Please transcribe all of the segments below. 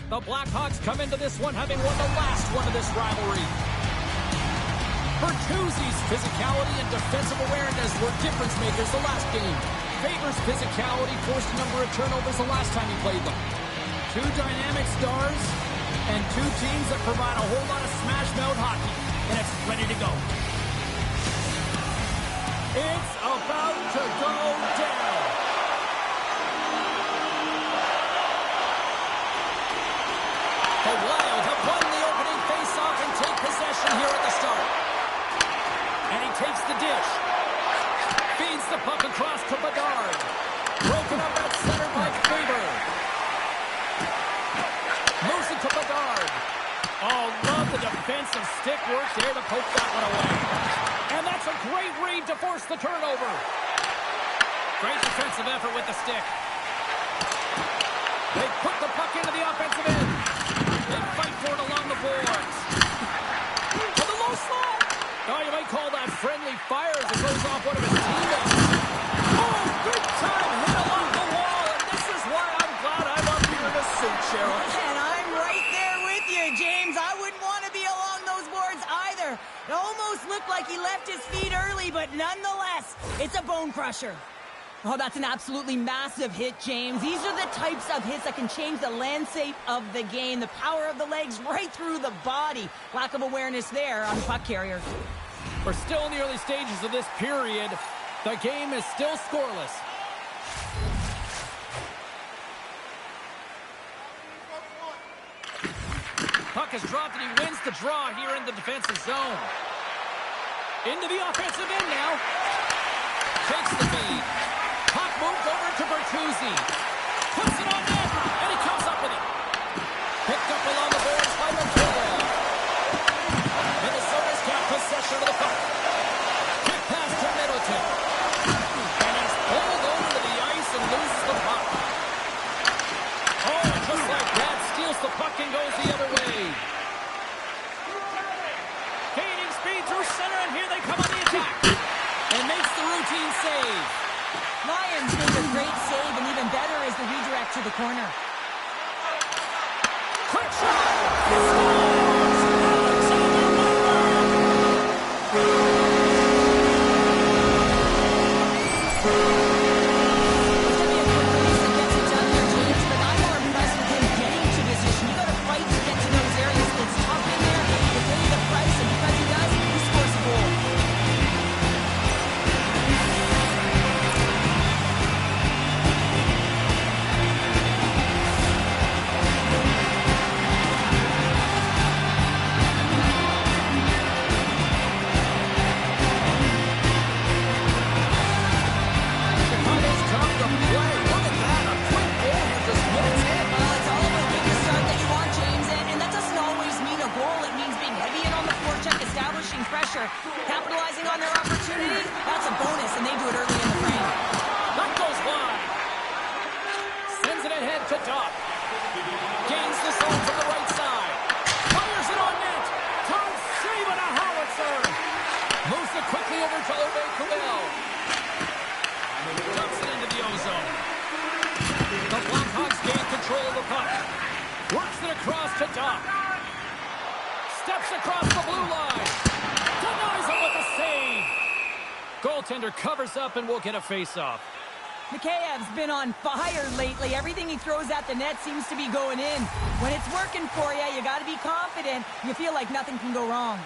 The Blackhawks come into this one having won the last one of this rivalry. Bertuzzi's physicality and defensive awareness were difference makers the last game. Faber's physicality forced a number of turnovers the last time he played them. Two dynamic stars and two teams that provide a whole lot of smash-mouth hockey. And it's ready to go. It's about to go down. The Wild have won the opening face-off and take possession here at the start. And he takes the dish. Feeds the puck across to Bedard. Broken up at center by Faber. Moves it to Bedard. Oh, love the defensive stick work there to poke that one away. And that's a great read to force the turnover. Great defensive effort with the stick. They put the puck into the offensive end. They fight for it along the boards. To the low slot. Oh, you might call that friendly fire as it goes off one of his teammates. Oh, big time hit along the wall. And this is why I'm glad I'm up here in a suit, Cheryl. And I'm right there with you, James. I wouldn't want to be along those boards either. It almost looked like he left his feet early, but nonetheless, it's a bone crusher. Oh, that's an absolutely massive hit, James. These are the types of hits that can change the landscape of the game. The power of the legs right through the body. Lack of awareness there on the puck carrier. We're still in the early stages of this period. The game is still scoreless. Puck is dropped and he wins the draw here in the defensive zone. Into the offensive end now. Takes the feed. Puck moved over to Bertuzzi. Puts it on net, and he comes up with it. Picked up along the boards by McKinnon. Minnesota's got possession of the puck. Quick pass to Middleton. And he's pulled over to the ice and loses the puck. Oh, and just like that, steals the puck and goes the other way. Gaining speed through center, and here they come on the attack. And makes the routine save. Lions make a great save, and even better is the redirect to the corner. Quick shot! Capitalizing on their opportunity, that's a bonus, and they do it early in the frame. That goes wide. Sends it ahead to Dopp. Gains the zone from the right side. Fires it on net. Turns save on a howitzer. Moves it quickly over to Ove Kubel. Dumps it into the ozone. The Blackhawks gain control of the puck. Works it across to Dopp. Steps across the blue line. Denies him with a save. Goaltender covers up and will get a face-off. Mikheyev's been on fire lately. Everything he throws at the net seems to be going in. When it's working for you, you got to be confident. You feel like nothing can go wrong.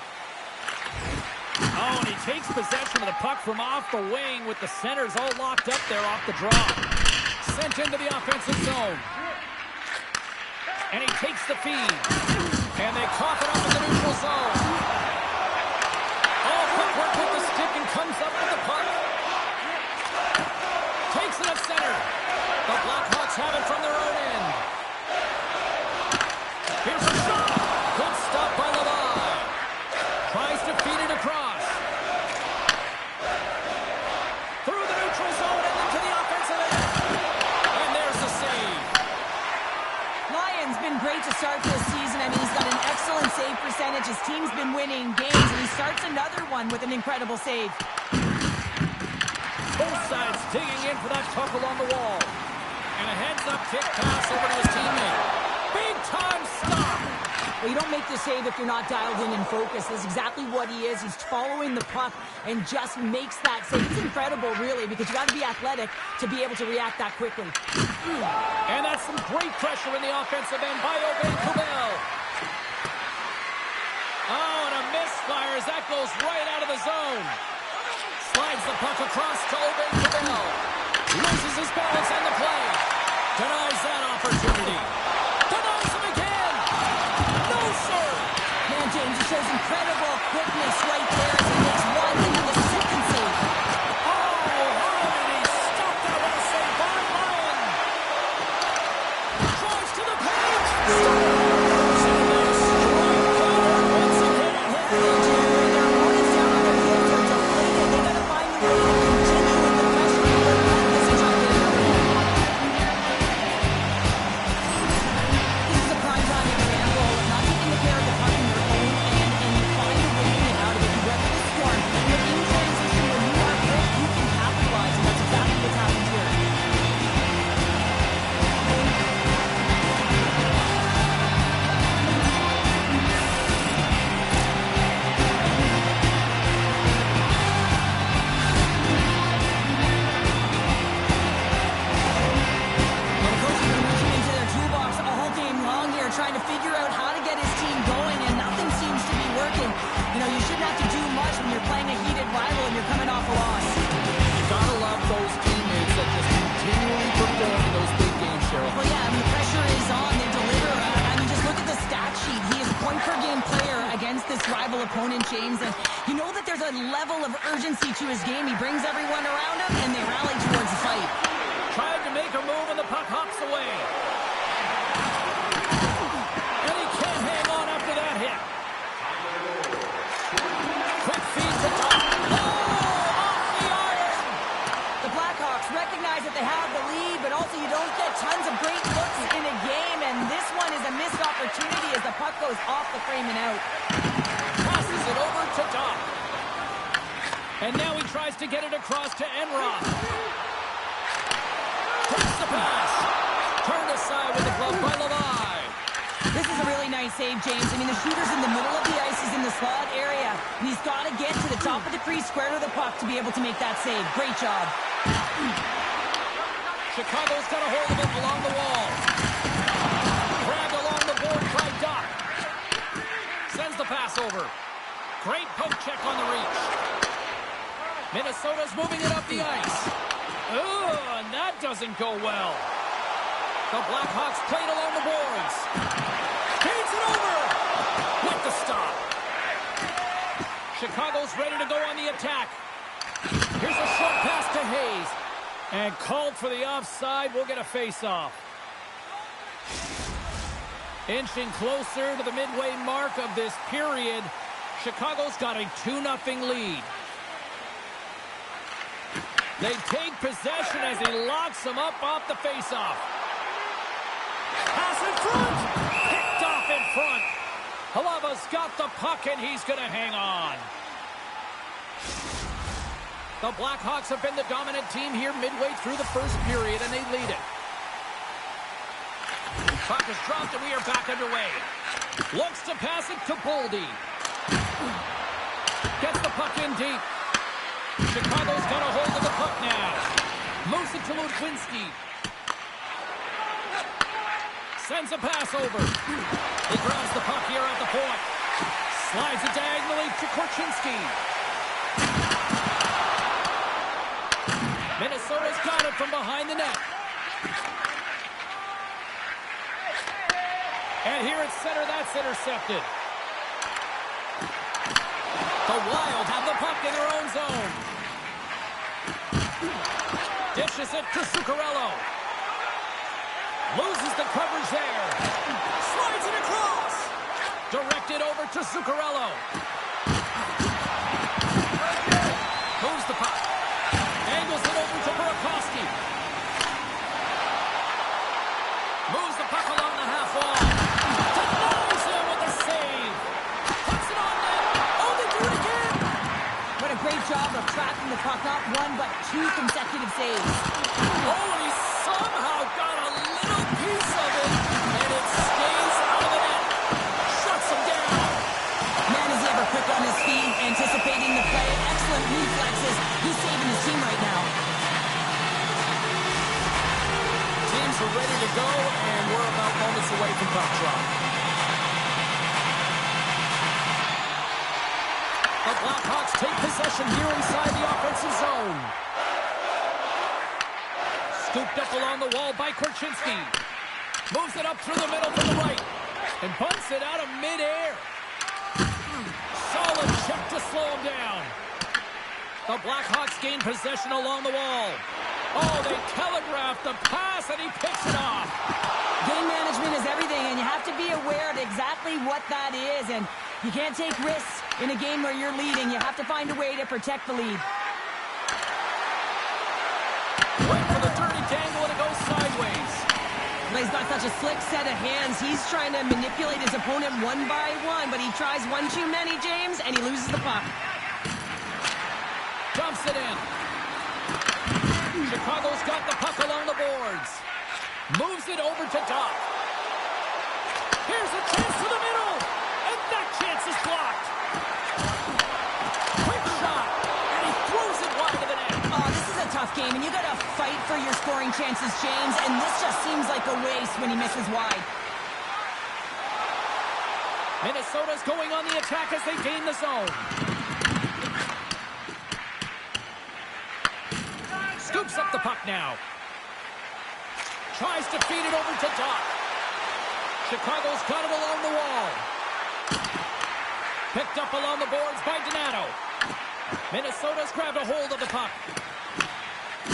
Oh, and he takes possession of the puck from off the wing with the centers all locked up there off the draw. Sent into the offensive zone. And he takes the feed. And they cough it up in the neutral zone. Footwork with the stick and comes up with the puck. Takes it up center. The Blackhawks have it from their own end. Here's a shot. Good stop by Lavai. Tries to feed it across. Through the neutral zone and into the offensive end. And there's the save. Lions been great to start this season. I mean, he's got an excellent save percentage. His team's been winning games, and he starts another one with an incredible save. Both sides digging in for that puck along the wall. And a heads-up kick pass over to his teammate. Big Two-time stop. Well, you don't make the save if you're not dialed in and focused. That's exactly what he is. He's following the puck and just makes that save. It's incredible, really, because you got to be athletic to be able to react that quickly. And that's some great pressure in the offensive end by Kubel. Oh, and a misfire as that goes right out of the zone. Slides the puck across to Kubel. Loses his balance on the play. Denies that opportunity. Denies him again. No, sir. Man, James, he shows incredible quickness right there as he makes one into the second save. Oh, how did he stop that? What a save by Lyon. Drives to the paint. Once again. Their opponents down on their heels are deflated. They got to find a way to continue with the pressure and put this and try to get another one. This is a prime time example of not taking care of the puck in your own end and you find a way to get out of it. You weather the storm, but in transition, when you are quick, you can capitalize, and that's exactly what's happened here. Well, the coach has been reaching into their toolbox all game long here, trying to figure out how to get his team going, and nothing seems to be working. You know, you shouldn't have to do much when you're playing a heated rival and you're coming off a loss. You gotta love those teammates that just continually perform in those big games, Cheryl. Well, yeah, I mean, the pressure is on. They deliver. I mean, just look at the stat sheet. He is a point-per-game player against this rival opponent, James, and you know that there's a level of urgency to his game. He brings everyone around him, and they rally towards the fight. Tried to make a move, and the puck hops away. And he can't hang on after that hit. Quick feed to top. Oh, off the iron. The Blackhawks recognize that they have the lead, but also you don't get tons of great looks in a game, and this one is a missed opportunity as the puck goes off the frame and out. Passes it over to Doc. And now he tries to get it across to Enroth. Takes the pass. Turned aside with the glove by Levi. This is a really nice save, James. I mean, the shooter's in the middle of the ice. He's in the slot area, and he's got to get to the top of the crease, square to the puck to be able to make that save. Great job. Chicago's got a hold of it along the wall. Grabbed along the board by Doc. Sends the pass over. Great poke check on the reach. Minnesota's moving it up the ice. Oh, and that doesn't go well. The Blackhawks played along the boards. Skates it over. With the stop. Chicago's ready to go on the attack. Here's a short pass to Hayes. And called for the offside. We'll get a face-off. Inching closer to the midway mark of this period. Chicago's got a 2-0 lead. They take possession as he locks them up off the face-off. Pass in front. Picked off in front. Halava's got the puck, and he's going to hang on. The Blackhawks have been the dominant team here midway through the first period, and they lead it. Puck is dropped, and we are back underway. Looks to pass it to Boldy. Gets the puck in deep. Chicago's got a hold of the puck now. Moves it to Ludwinski. Sends a pass over. He grabs the puck here at the point. Slides it diagonally to Korchinski. Minnesota's got it from behind the net. And here at center, that's intercepted. The Wild have the puck in their own zone. Dishes it to Zuccarello. Loses the coverage there. Slides it across. Directed over to Zuccarello. Moves the puck. Angles it over to Burakovsky. Moves the puck along the half wall. Denies him with the save. Puts it on net. Oh, they do it again. What a great job of tracking the puck. Not one, but two consecutive saves. Oh, and he somehow got a little piece of it, and it stays anticipating the play. Excellent reflexes. He's saving his team right now. Teams are ready to go, and we're about moments away from puck drop. The Blackhawks take possession here inside the offensive zone. Scooped up along the wall by Korchinski. Moves it up through the middle from the right. And bunts it out of midair. Solid check to slow him down. The Blackhawks gain possession along the wall. Oh, they telegraphed the pass, and he picks it off. Game management is everything, and you have to be aware of exactly what that is. And you can't take risks in a game where you're leading. You have to find a way to protect the lead. Wait for the dirty dangle, and it goes sideways. He's got such a slick set of hands. He's trying to manipulate his opponent one by one, but he tries one too many, James, and he loses the puck. Dumps it in. Chicago's got the puck along the boards. Moves it over to Doc. Here's a chance to the middle, and that chance is blocked. Quick shot, and he throws it wide of the net. Oh, this is a tough game, and you got to fight for your scoring chances, James, and this just seems like a waste when he misses wide. Minnesota's going on the attack as they gain the zone. Scoops up the puck now. Tries to feed it over to Doc. Chicago's got it along the wall. Picked up along the boards by Donato. Minnesota's grabbed a hold of the puck.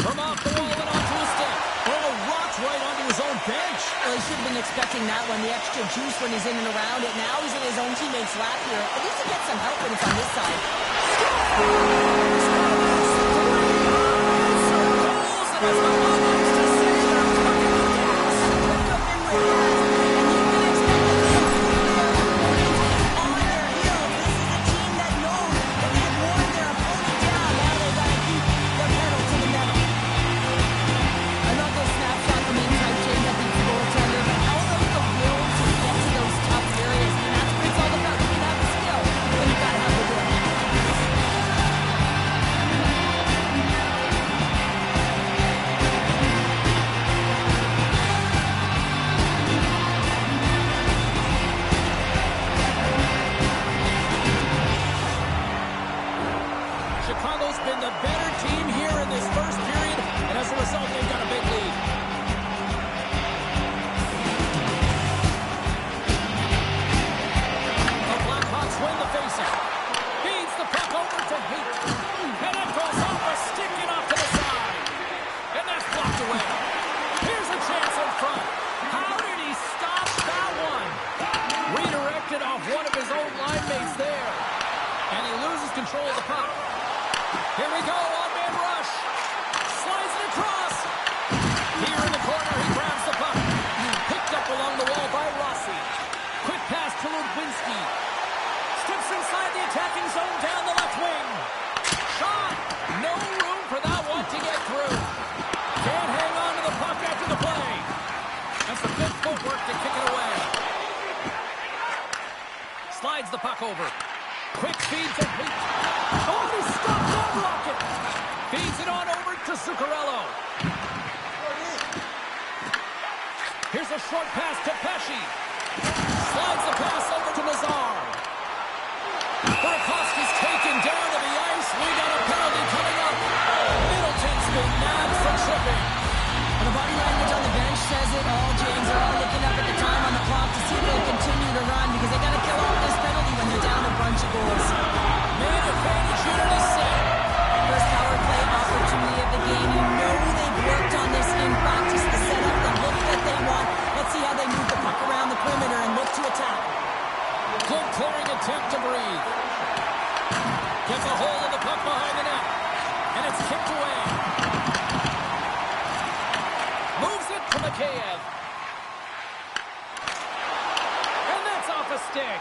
From off the wall and onto his stick. Oh, rocks right onto his own bench. Well, he should have been expecting that one, the extra juice when he's in and around it. Now he's in his own teammate's lap here. At least he gets some help when it's on his side. Chicago's been the better team here in this first period, and as a result, they've got a big lead. The Blackhawks win the faceoff. Feeds the puck over to Heat. And it goes off a stick and off to the side. And that's blocked away. Here's a chance in front. How did he stop that one? Redirected off one of his own line mates there. And he loses control of the puck. Here we go, on-man rush. Slides it across. Here in the corner, he grabs the puck. Picked up along the wall by Rossi. Quick pass to Ludwinski. Steps inside the attacking zone down the left wing. Shot. No room for that one to get through. Can't hang on to the puck after the play. That's some good footwork to kick it away. Slides the puck over. Quick feed to Heat. Oh, he stopped that rocket. Feeds it on over to Zuccarello. Here's a short pass to Pesci. Slides the pass over to Nazar. Burakovsky's taken down to the ice. We got a penalty coming up. Middleton's been nabbed for tripping. And the body language on the bench says it all, James. They're all looking up at the time on the clock to see if they'll continue to run because they got to kill off this penalty when they're down a bunch of goals. Man advantage unit is set. First power play opportunity of the game. You know they've worked on this in practice, the setup, the look that they want. Let's see how they move the puck around the perimeter and look to attack. Good clearing attempt to breathe. Gets a hold of the puck behind the net. And it's kicked away. Moves it to Mikheyev. And that's off a stick.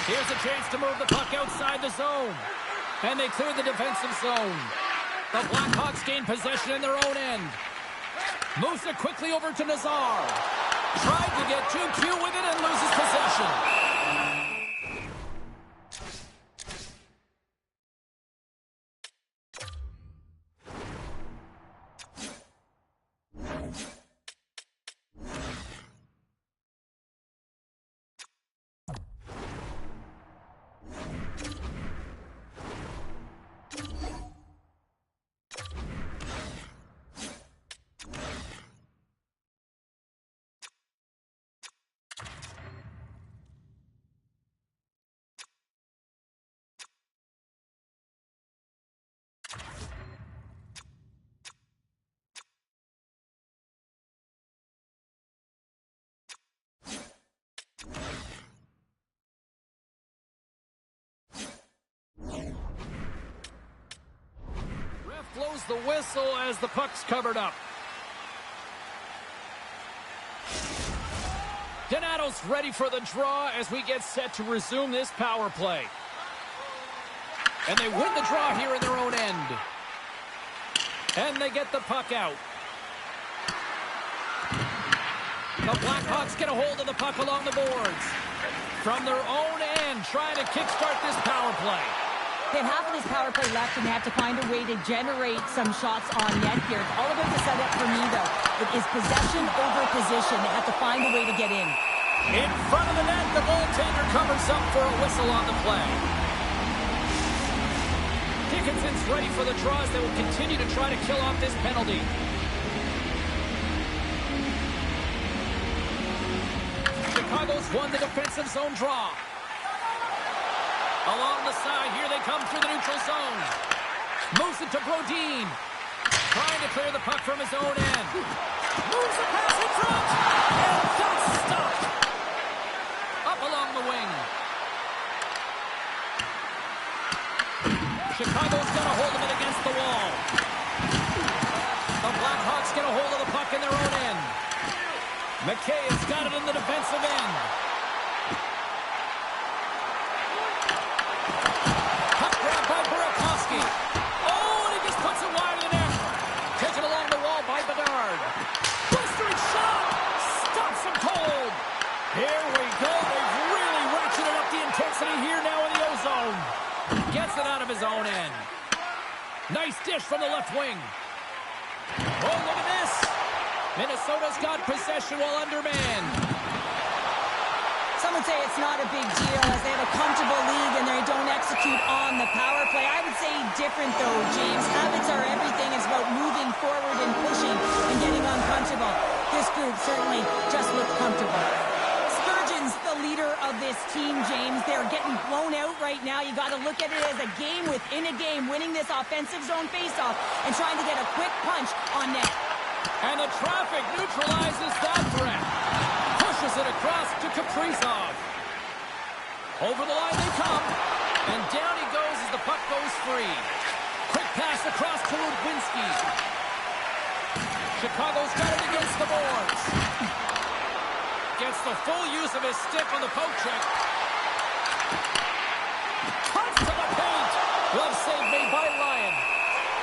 Here's a chance to move the puck outside the zone. And they clear the defensive zone. The Blackhawks gain possession in their own end. Moves it quickly over to Nazar. Tried to get too cute with it and loses possession. blows the whistle as the puck's covered up. Donato's ready for the draw as we get set to resume this power play. And they win the draw here in their own end. And they get the puck out. The Blackhawks get a hold of the puck along the boards. From their own end, trying to kickstart this power play. They have half of this power play left, and they have to find a way to generate some shots on net here. It's all about the setup for me, though. It is possession over position. They have to find a way to get in. In front of the net, the goaltender covers up for a whistle on the play. Dickinson's ready for the draws. They will continue to try to kill off this penalty. Chicago's won the defensive zone draw. Along the side, here they come through the neutral zone. Moves it to Brodin. Trying to clear the puck from his own end. Moves the pass in front. And that's stopped. Up along the wing. Chicago's got a hold of it against the wall. The Blackhawks get a hold of the puck in their own end. McKay has got it in the defensive end. Puck grab by Burakovsky. Oh, and he just puts it wide of the net. Taken along the wall by Bedard. Blistering shot. Stops him cold. Here we go. They've really ratcheted up the intensity here now in the O-zone. Gets it out of his own end. Nice dish from the left wing. Oh, look at this. Minnesota's got possession while undermanned. Some would say it's not a big deal as they have a comfortable lead and they don't execute on the power play. I would say different, though, James. Habits are everything. It's about moving forward and pushing and getting uncomfortable. This group certainly just looks comfortable. Spurgeon's the leader of this team, James. They're getting blown out right now. You got to look at it as a game within a game, winning this offensive zone faceoff and trying to get a quick punch on net. And the traffic neutralizes that threat. Pushes it across to Kaprizov. Over the line they come. And down he goes as the puck goes free. Quick pass across to Ludwinski. Chicago's got it against the boards. Gets the full use of his stick on the poke check. Cuts to the paint. Glove save made by Lyon.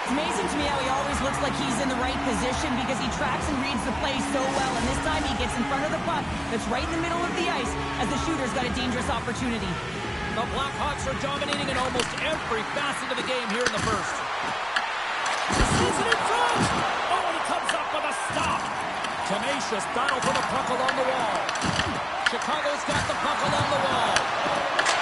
It's amazing to me how he always looks like he's in the right position because he tracks and reads the play so well. And this time he gets in front of the puck that's right in the middle of the ice as the shooter's got a dangerous opportunity. The Blackhawks are dominating in almost every facet of the game here in the first. Sees it in front! Oh, and he comes up with a stop! Tenacious battle for the puck along the wall. Chicago's got the puck along the wall.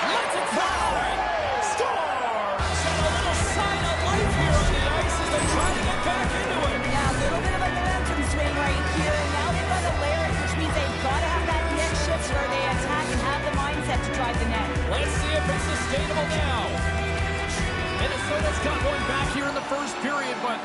Lets it fly! Scores! And a little sign of life here on the ice as they try to get back into it. Yeah, a little bit of a momentum swing right here. And now they've got to layer it, which means they've got to have that net shift where they attack and have the mindset to drive the net. Let's see if it's sustainable now. Minnesota's got one back here in the first period, but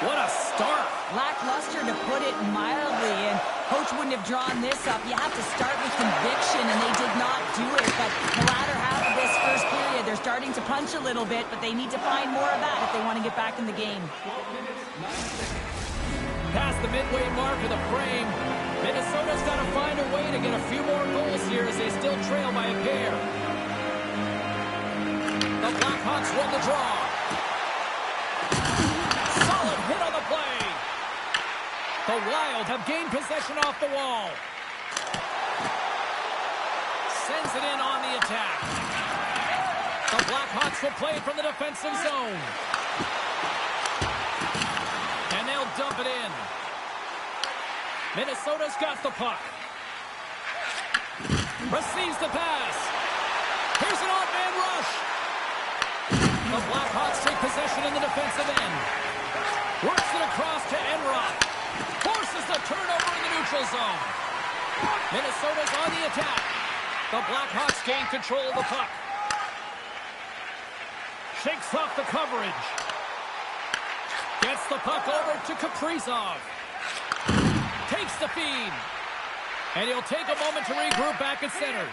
what a start. Lackluster, to put it mildly, and coach wouldn't have drawn this up. You have to start with conviction, and they did not do it. But the latter half of this first period, they're starting to punch a little bit, but they need to find more of that if they want to get back in the game. Past the midway mark of the frame, Minnesota's got to find a way to get a few more goals here as they still trail by a pair. The Blackhawks won the draw. Solid hit on the play. The Wild have gained possession off the wall. Sends it in on the attack. The Blackhawks will play from the defensive zone. And they'll dump it in. Minnesota's got the puck. Receives the pass. Here's an odd-man rush. The Blackhawks take possession in the defensive end. Works it across to Enroth. Forces the turnover in the neutral zone. Minnesota's on the attack. The Blackhawks gain control of the puck. Shakes off the coverage. Gets the puck over to Kaprizov. Takes the feed. And he'll take a moment to regroup back at center.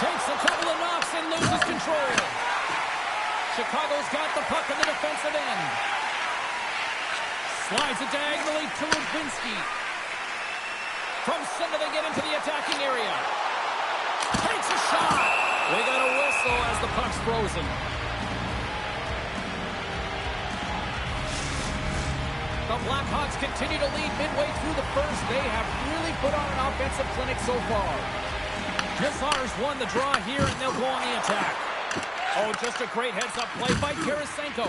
Takes a couple of knocks and loses control. Chicago's got the puck in the defensive end. Slides it diagonally to Lubinsky. From center, they get into the attacking area. Takes a shot. We got a whistle as the puck's frozen. The Blackhawks continue to lead midway through the first. They have really put on an offensive clinic so far. Hussars won the draw here, and they'll go on the attack. Oh, just a great heads-up play by Tarasenko.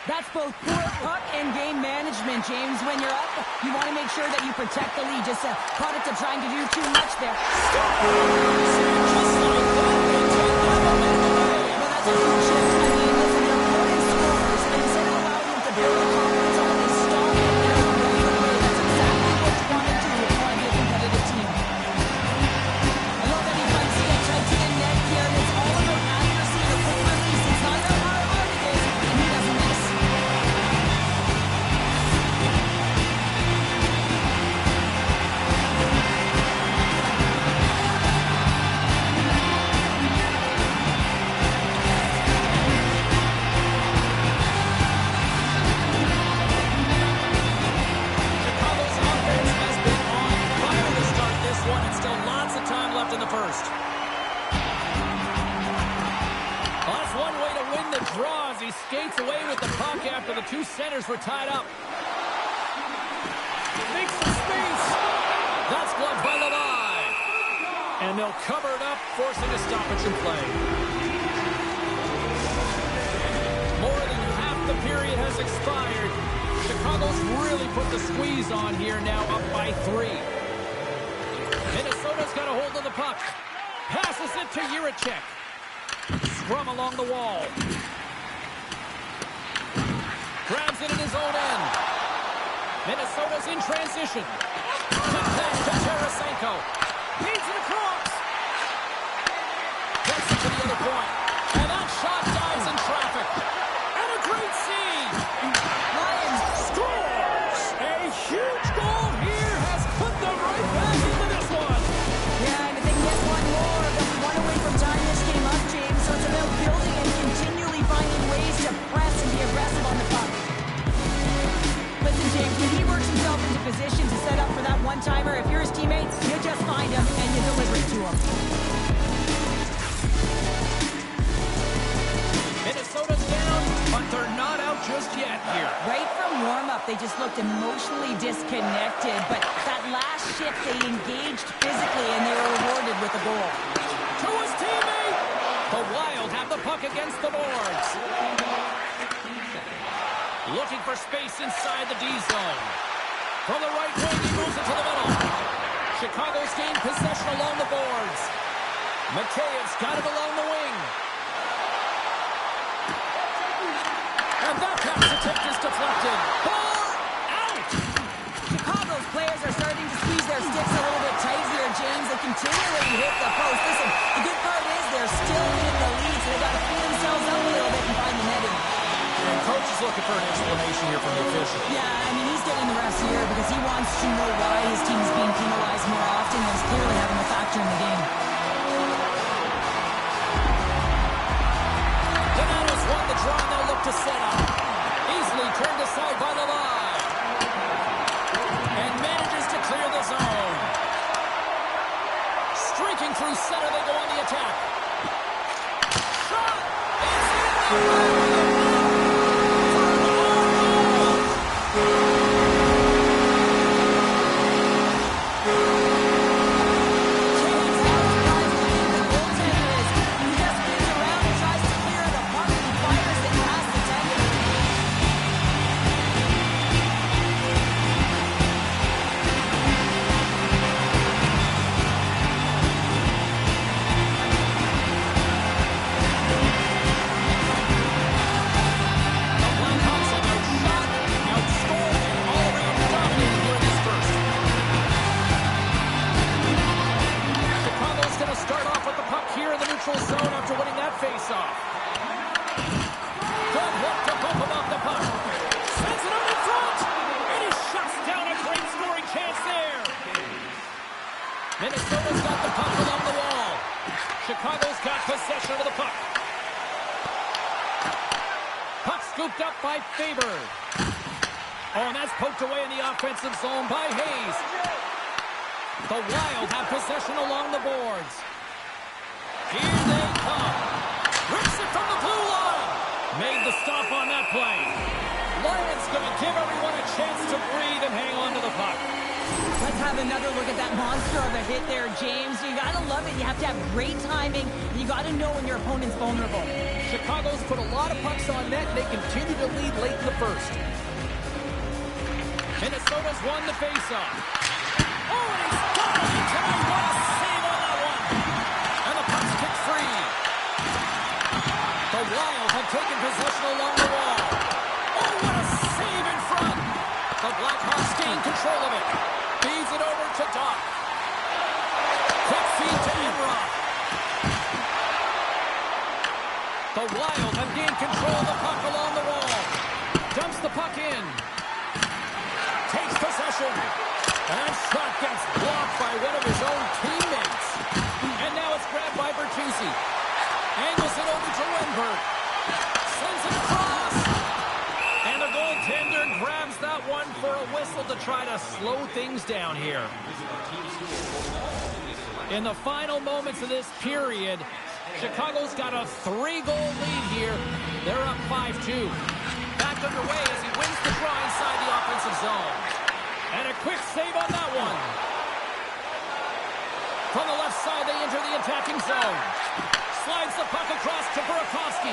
That's both poor puck and game management, James. When you're up, you want to make sure that you protect the lead. Just a product of trying to do too much there. Just like that, they take that momentum away. Well, that's a huge shift. I mean, listen, they're important scorers, and instead of allowing them to build a confidence on, they stop it and they're ready to play. That's exactly what you want to do if you want to be a competitive team. I love that he finds sketch right to the net here, and it's all about accuracy and a quick release. It's not about how hard it is, and he doesn't miss. In the first. Well, that's one way to win the draw as he skates away with the puck after the two centers were tied up. Makes some space. That's blocked by Levi. And they'll cover it up, forcing a stoppage in play. More than half the period has expired. Chicago's really put the squeeze on here, now up by 3. Minnesota's got a hold of the puck. Passes it to Jiricek. Scrum along the wall. Grabs it in his own end. Minnesota's in transition. Quick pass to Tarasenko. Feeds it across. Gets it to the other point. And that shot dives in traffic. And a great save. Lions Scores! A huge goal here has put them right back into this one. Yeah, and if they can get one more, they'll be one away from tying this game up, James. So it's about building and continually finding ways to press and be aggressive on the puck. Listen, James, when he works himself into position to set up for that one-timer, if you're his teammates, you just find him and you deliver it to him. Minnesota's down, but they're not out just yet here. Right from warm-up, they just looked emotionally disconnected, but that last shift, they engaged physically, and they were rewarded with a goal. To his teammate! The Wild have the puck against the boards. Looking for space inside the D zone. From the right wing, he moves it to the middle. Chicago's gained possession along the boards. Matheyev's got it along the wing. And that pass attempt is deflected. Ball out! Chicago's players are starting to squeeze their sticks a little bit tight here, James. They continually hit the post. Listen, the good part is they're still in the lead, so they got to free themselves up a little bit and find the netting. And coach is looking for an explanation here from the official. Yeah, I mean, he's getting the refs here because he wants to know why his team is being penalized more often and is clearly having a factor in the game. Donato's won the draw, and they'll look to set up. Easily turned aside by the line. And manages to clear the zone. Streaking through center, they go on the attack. Shot! It's in! Zone after winning that face-off. Good hook to bump him off the puck. Sends it up in front. And he shuts down a great scoring chance there. Minnesota's got the puck along the wall. Chicago's got possession of the puck. Puck scooped up by Faber. Oh, and that's poked away in the offensive zone by Hayes. The Wild have possession along the boards. Here they come. Rips it from the blue line. Made the stop on that play. Lions going to give everyone a chance to breathe and hang on to the puck. Let's have another look at that monster of a hit there, James. You got to love it. You have to have great timing. And you got to know when your opponent's vulnerable. Chicago's put a lot of pucks on net, and they continue to lead late in the first. Minnesota's won the faceoff. Oh, and he's got it in time. What a save on that one. And the puck's kicked free. The Wild have taken possession along the wall. Oh, what a save in front. The Blackhawks gain control of it. Feeds it over to Doc. Quick feed to Imra. The Wild have gained control of the puck along the wall. Dumps the puck in. Takes possession. And that shot gets blocked by one of his own teammates. And now it's grabbed by Bertuzzi. Angles it over to Wenberg. Sends it across. And the goaltender grabs that one for a whistle to try to slow things down here. In the final moments of this period, Chicago's got a 3-goal lead here. They're up 5-2. Back underway as he wins the draw inside the offensive zone. And a quick save on that one. From the left side, they enter the attacking zone. Slides the puck across to Burakovsky.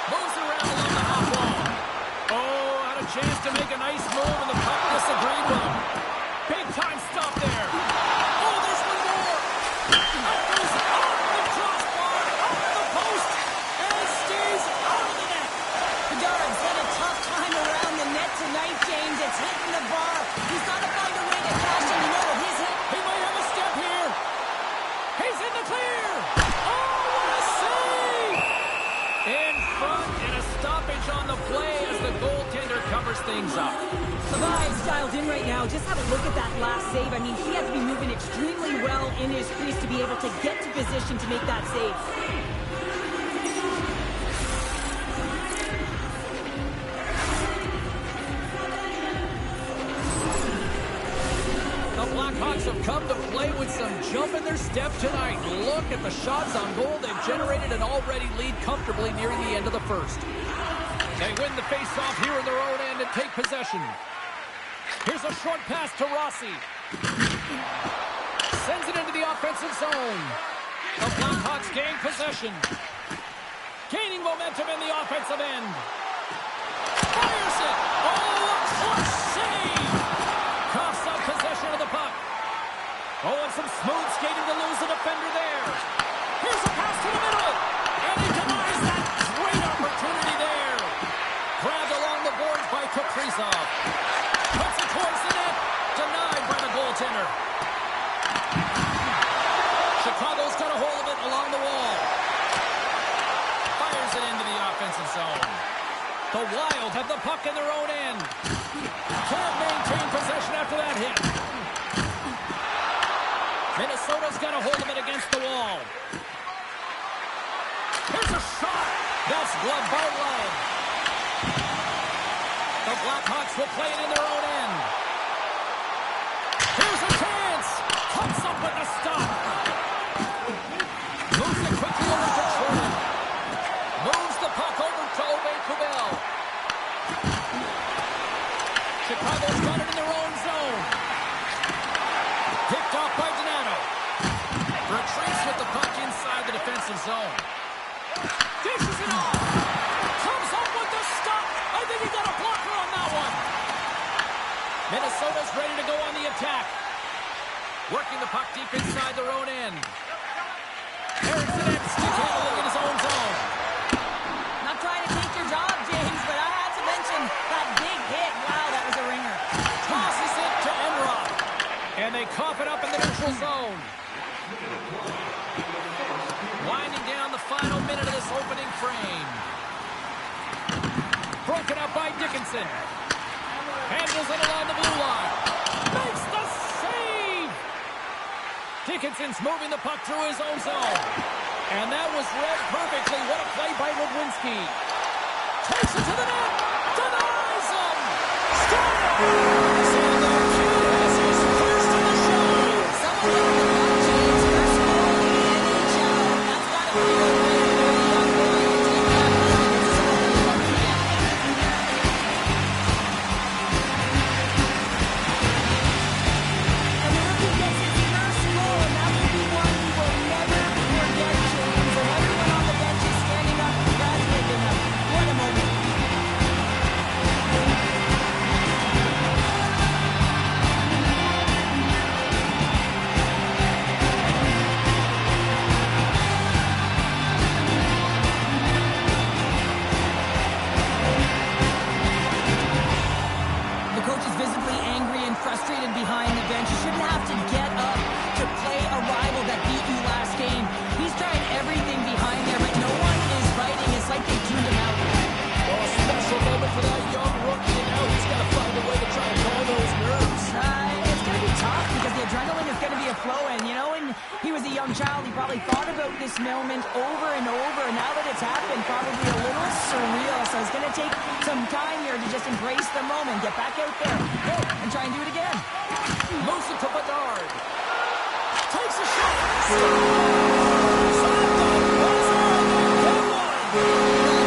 Moves around along the half wall. Oh, had a chance to make a nice move, and the puck disagreed with him. Big time stop there. Oh, there's one more. That goes off the crossbar, off the post, and stays out of the net. Bedard's had a tough time around the net tonight, James. It's hitting the bar. He's got to find a way to cash in. You know what his hit. He might have a step here. He's in the clear. Oh, what a save! In front, and a stoppage on the play as the goaltender covers things up. Levi's dialed in right now. Just have a look at that last save. I mean, he has to be moving extremely well in his crease to be able to get to position to make that save. The Blackhawks have come to play with some jump in their step tonight. Look at the shots on goal. They've generated an already lead comfortably nearing the end of the first. They win the faceoff here in their own end and take possession. Here's a short pass to Rossi. Sends it into the offensive zone. The Blackhawks gain possession. Gaining momentum in the offensive end. Fires it. Oh, a clutch save. Coughs up possession of the puck. Oh, and some smooth skating to lose the defender there. Here's a pass to the middle. And he denies that great opportunity there. Grabbed along the boards by Kaprizov. Puts it towards the net. Denied by the goaltender. Chicago's got a hold of it along the wall. Fires it into the offensive zone. The Wild have the puck in their own end. Can't maintain possession after that hit. Minnesota's got a hold of it against the wall. Here's a shot. That's gloved by Love. The Blackhawks will play it in their own end. Here's a chance. Comes up with a stop. Moves it quickly over to Troy. Moves the puck over to Obey-Kubel. Chicago's got it in their own zone. Picked off by Donato. Retreats with the puck inside the defensive zone. Dishes it off. Comes up with the stop. I think he got a blocker on that one. Minnesota's ready to go on the attack. Working the puck deep inside their own end. Erickson and stick handling in his own zone. Not trying to take your job, James, but I had to mention that big hit. Wow, that was a ringer. Tosses it to Enrock. And they cough it up in the neutral zone. Winding down the final minute of this opening frame. Broken up by Dickinson. Handles it along the blue line. Makes the save! Dickinson's moving the puck through his own zone. And that was read perfectly. What a play by Ludwinski. Takes it to the net. Denies him. young child, he probably thought about this moment over and over. And now that it's happened, probably a little surreal. So it's going to take some time here to just embrace the moment. Get back out there. Go and try and do it again. Moves it to Bedard. Takes a shot.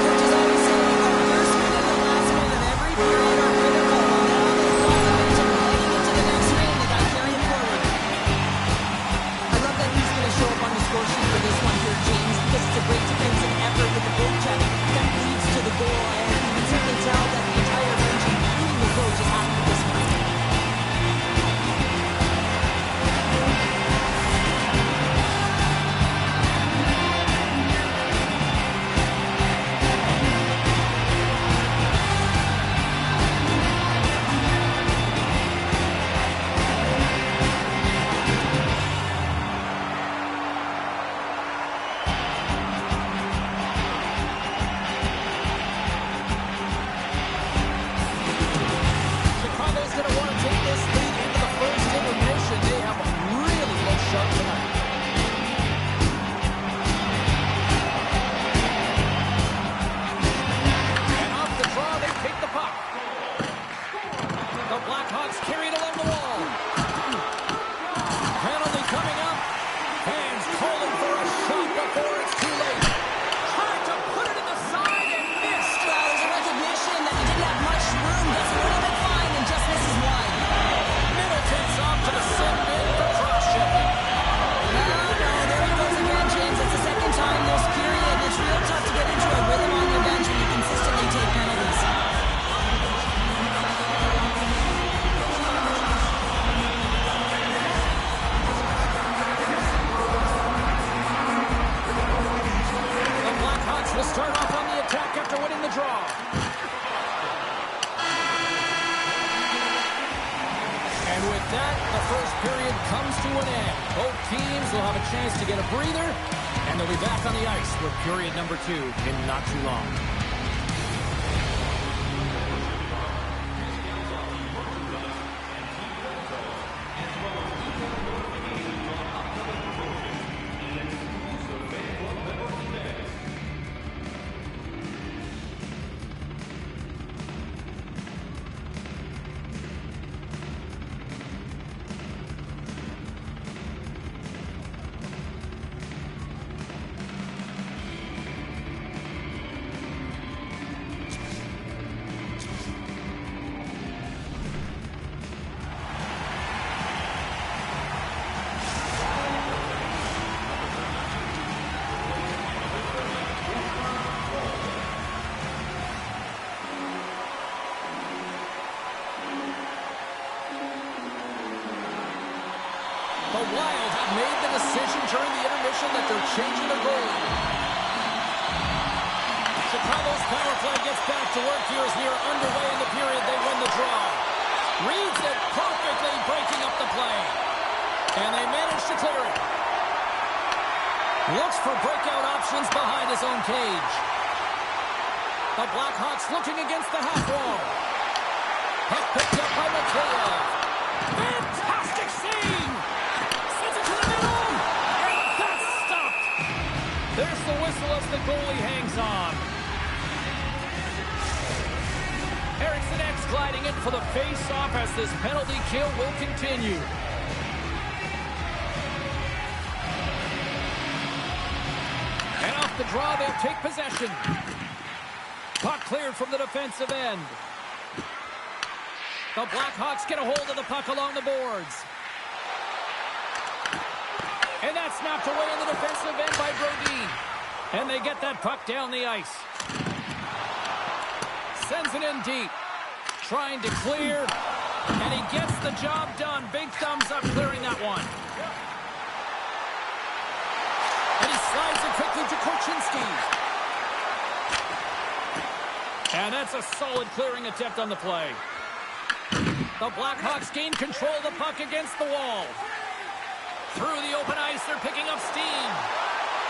Coaches always say the first minute and the last minute of every period are critical. Well, now they've got momentum heading into the next game. They got to carry it forward. I love that he's going to show up on the score sheet for this one here, James, because it's a great defensive effort with the goal check that leads to the goal. And you can certainly tell that the entire bench, including the coach, is happy with this one. Blackhawks carried along the wall. Penalty coming up. Fans calling for a shot before it's too late. Trying to put it in the side and missed. Well, there's a recognition that he didn't have much room. Gets a little bit fine and just misses wide. Middleton's off to the send in for cross-checking. No, there he goes again, James. It's the second time this period. It's real tough to get into a rhythm on your bench when you consistently take penalties. Will start off on the attack after winning the draw. And with that, the first period comes to an end. Both teams will have a chance to get a breather, and they'll be back on the ice for period number 2 in not too long. The Wild have made the decision during the intermission that they're changing the goalie. Chicago's power play gets back to work here as we are underway in the period. They win the draw. Reads it perfectly, breaking up the play. And they manage to clear it. Looks for breakout options behind his own cage. The Blackhawks looking against the half wall. Puck picked up by Mikheyev. Fantastic save! Sends it to the middle! And that's stopped! There's the whistle as the goalie hangs on. Eriksson X gliding in for the face-off as this penalty kill will continue. And off the draw, they'll take possession. Puck cleared from the defensive end. The Blackhawks get a hold of the puck along the boards. And that's knocked away in the defensive end by Brodin. And they get that puck down the ice. Sends it in deep. Trying to clear. And he gets the job done. Big thumbs up clearing that one. And he slides it quickly to Korchinski. And that's a solid clearing attempt on the play. The Blackhawks gain control of the puck against the wall. Through the open ice, they're picking up steam.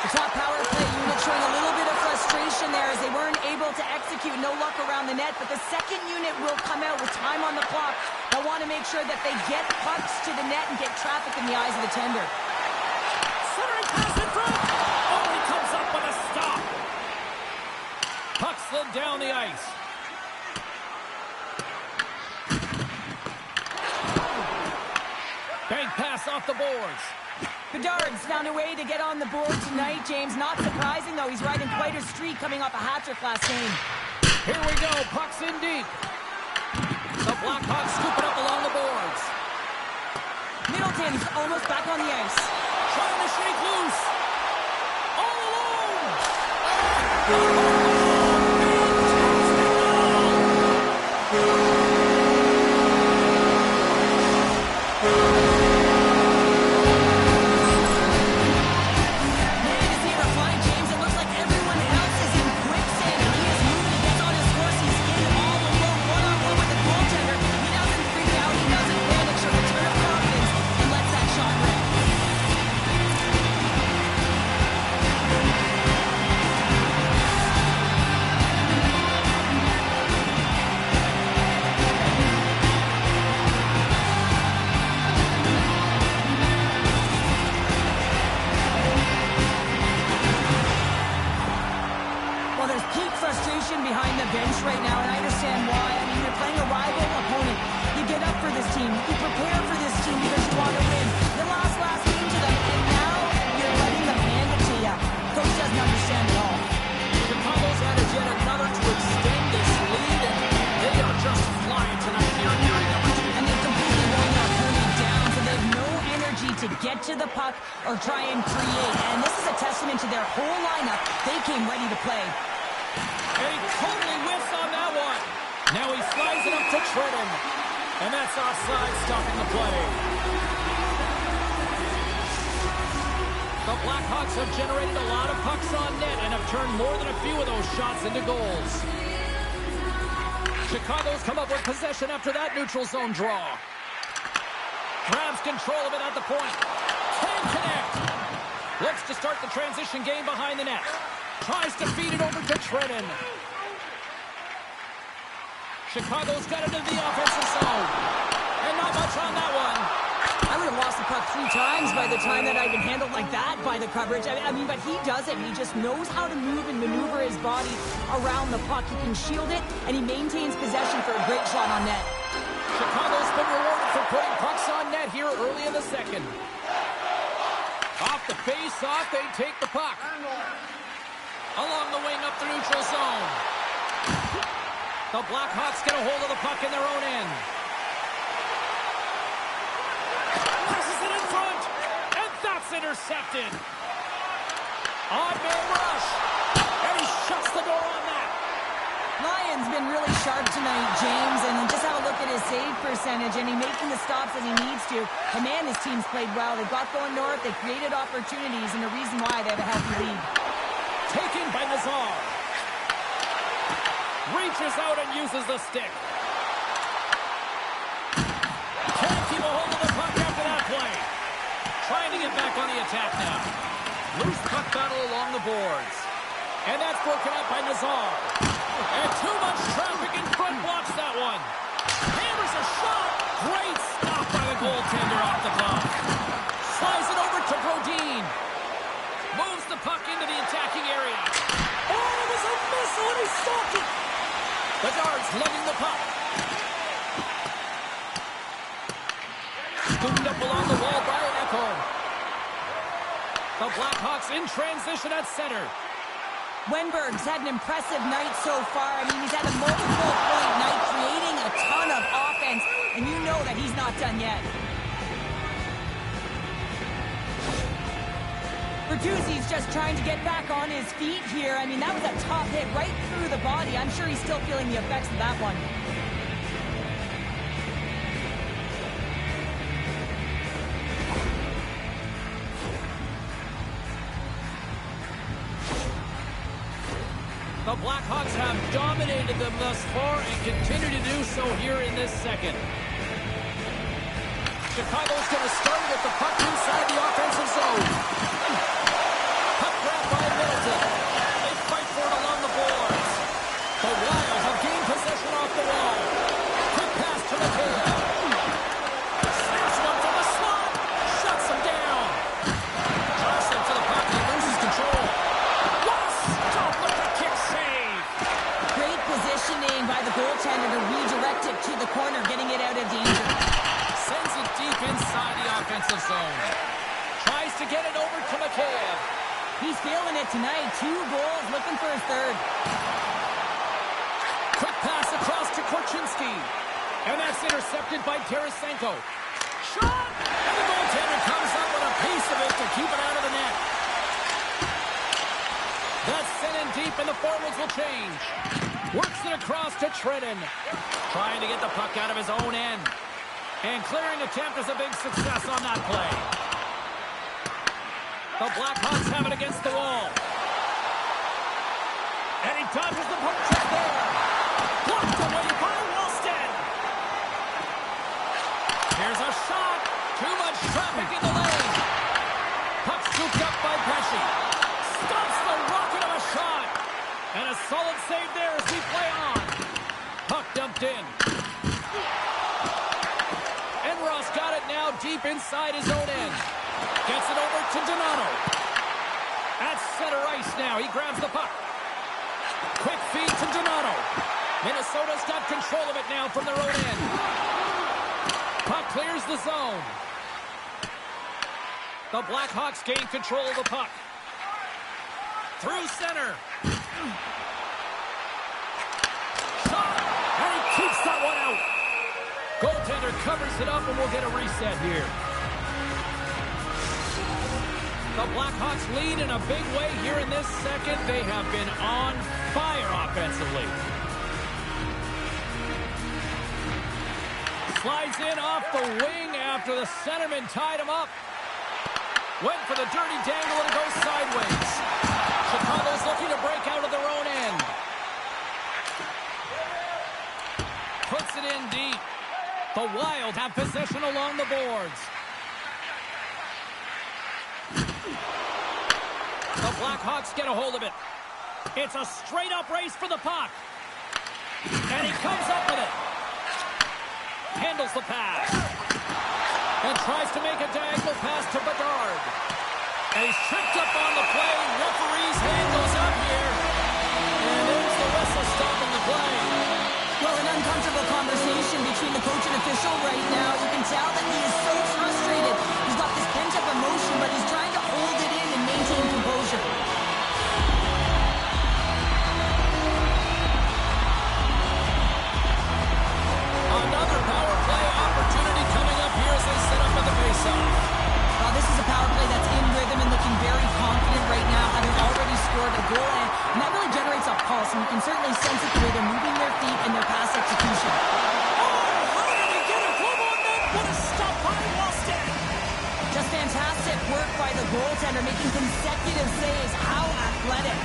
The top power play unit showing a little bit of frustration there as they weren't able to execute. No luck around the net, but the second unit will come out with time on the clock. They'll want to make sure that they get pucks to the net and get traffic in the eyes of the tender. Centering slid down the ice. Bank pass off the boards. Bedard's found a way to get on the board tonight, James. Not surprising, though. He's riding quite a streak coming off a hat-trick last game. Here we go. Puck's in deep. The Blackhawks scoop it up along the boards. Middleton's almost back on the ice. Trying to shake loose. All alone. Behind the bench right now, and I understand why. I mean, you're playing a rival opponent. You get up for this team. You prepare for this team because you want to win. You lost last game to them, and now you're letting them hand it to you. Coach doesn't understand at all. Chicago's added yet another to extend this lead, and they are just flying tonight here in period number 2. And they've completely worn their opponent down, so they have no energy to get to the puck or try and create. And this is a testament to their whole lineup. They came ready to play. And he totally whiffs on that one. Now he slides it up to Trenton. And that's offside, stopping the play. The Blackhawks have generated a lot of pucks on net and have turned more than a few of those shots into goals. Chicago's come up with possession after that neutral zone draw. Grabs control of it at the point. Can't connect. Looks to start the transition game behind the net. Tries to feed it over to Trenton. Chicago's got it into the offensive zone. And not much on that one. I would have lost the puck 3 times by the time that I'd been handled like that by the coverage. I mean, but he does it. He just knows how to move and maneuver his body around the puck. He can shield it, and he maintains possession for a great shot on net. Chicago's been rewarded for putting pucks on net here early in the second. Off the face-off, they take the puck. Along the wing up the neutral zone. The Blackhawks get a hold of the puck in their own end. Passes it in front. And that's intercepted. Odd man rush. And he shuts the door on that. Lyon's been really sharp tonight, James, and just have a look at his save percentage, and he's making the stops that he needs to. And man, his team's played well. They got going north, they created opportunities, and the reason why they have a healthy lead. Taken by Nazar. Reaches out and uses the stick. Can't keep a hold of the puck after that play. Trying to get back on the attack now. Loose puck battle along the boards. And that's broken up by Nazar. And too much traffic in front blocks that one. Hammers a shot. Great stop by the goaltender off the puck. Slides it over to Brodin. Moves the puck into the attacking area. Oh, it was a missile and he stopped it. Bedard's lugging the puck. Scooped up along the wall by Echo. The Blackhawks in transition at center. Wenberg's had an impressive night so far. I mean, he's had a multiple-point night, creating a ton of offense, and you know that he's not done yet. Bertuzzi's just trying to get back on his feet here. I mean, that was a tough hit right through the body. I'm sure he's still feeling the effects of that one. The Blackhawks have dominated them thus far and continue to do so here in this second. Chicago's going to start with the puck inside the offensive zone. Puck grab by Middleton. They fight for it along the boards. The Wild have gained possession off the wall. Quick pass to McKay. Snaps one from the slot. Shuts him down. Jostling to the puck. He loses control. What a stop with the kick save. goaltender to redirect it to the corner, getting it out of danger. Sends it deep inside the offensive zone. Tries to get it over to Mikheyev. He's feeling it tonight. 2 goals, looking for his third. Quick pass across to Korchinski. And that's intercepted by Tarasenko. Shot! And the goaltender comes up with a piece of it to keep it out of the net. That's sent in deep, and the forwards will change. Works it across to Trenton. Trying to get the puck out of his own end. And clearing attempt is a big success on that play. The Blackhawks have it against the wall. And he dodges the puck check there. Blocked away by Wilston. Here's a shot. Too much traffic in the lane. Puck scooped up by Pesci. Stops the rocket of a shot. And a solid save there as we play on. Puck dumped in. And Ross got it now deep inside his own end. Gets it over to Donato. At center ice now. He grabs the puck. Quick feed to Donato. Minnesota's got control of it now from their own end. Puck clears the zone. The Blackhawks gain control of the puck. Through center. Shot. And he keeps that one out. Goaltender covers it up, and we'll get a reset here. The Blackhawks lead in a big way here in this second. They have been on fire offensively. Slides in off the wing after the centerman tied him up. Went for the dirty dangle, and it goes sideways. Chicago's looking to break out of their own end. Puts it in deep. The Wild have possession along the boards. The Blackhawks get a hold of it. It's a straight-up race for the puck. And he comes up with it. Handles the pass. And tries to make a diagonal pass to Bedard. And he's tripped up on the play. Referee's hand goes up here. And there's the whistle stopping the play. Well, an uncomfortable conversation between the coach and official right now. You can tell that he is so frustrated. He's got this pent-up emotion, but he's trying to hold it in and maintain composure. Another power play opportunity coming up here as they set up at the faceoff. Well, this is a power play that's in rhythm and looking very confident right now, having already scored a goal, and that really generates a pulse, and you can certainly sense it the way they're moving their feet and their pass execution. How did he get a glove on that? What a stop by Wilston! Just fantastic work by the goaltender, making consecutive saves. How athletic.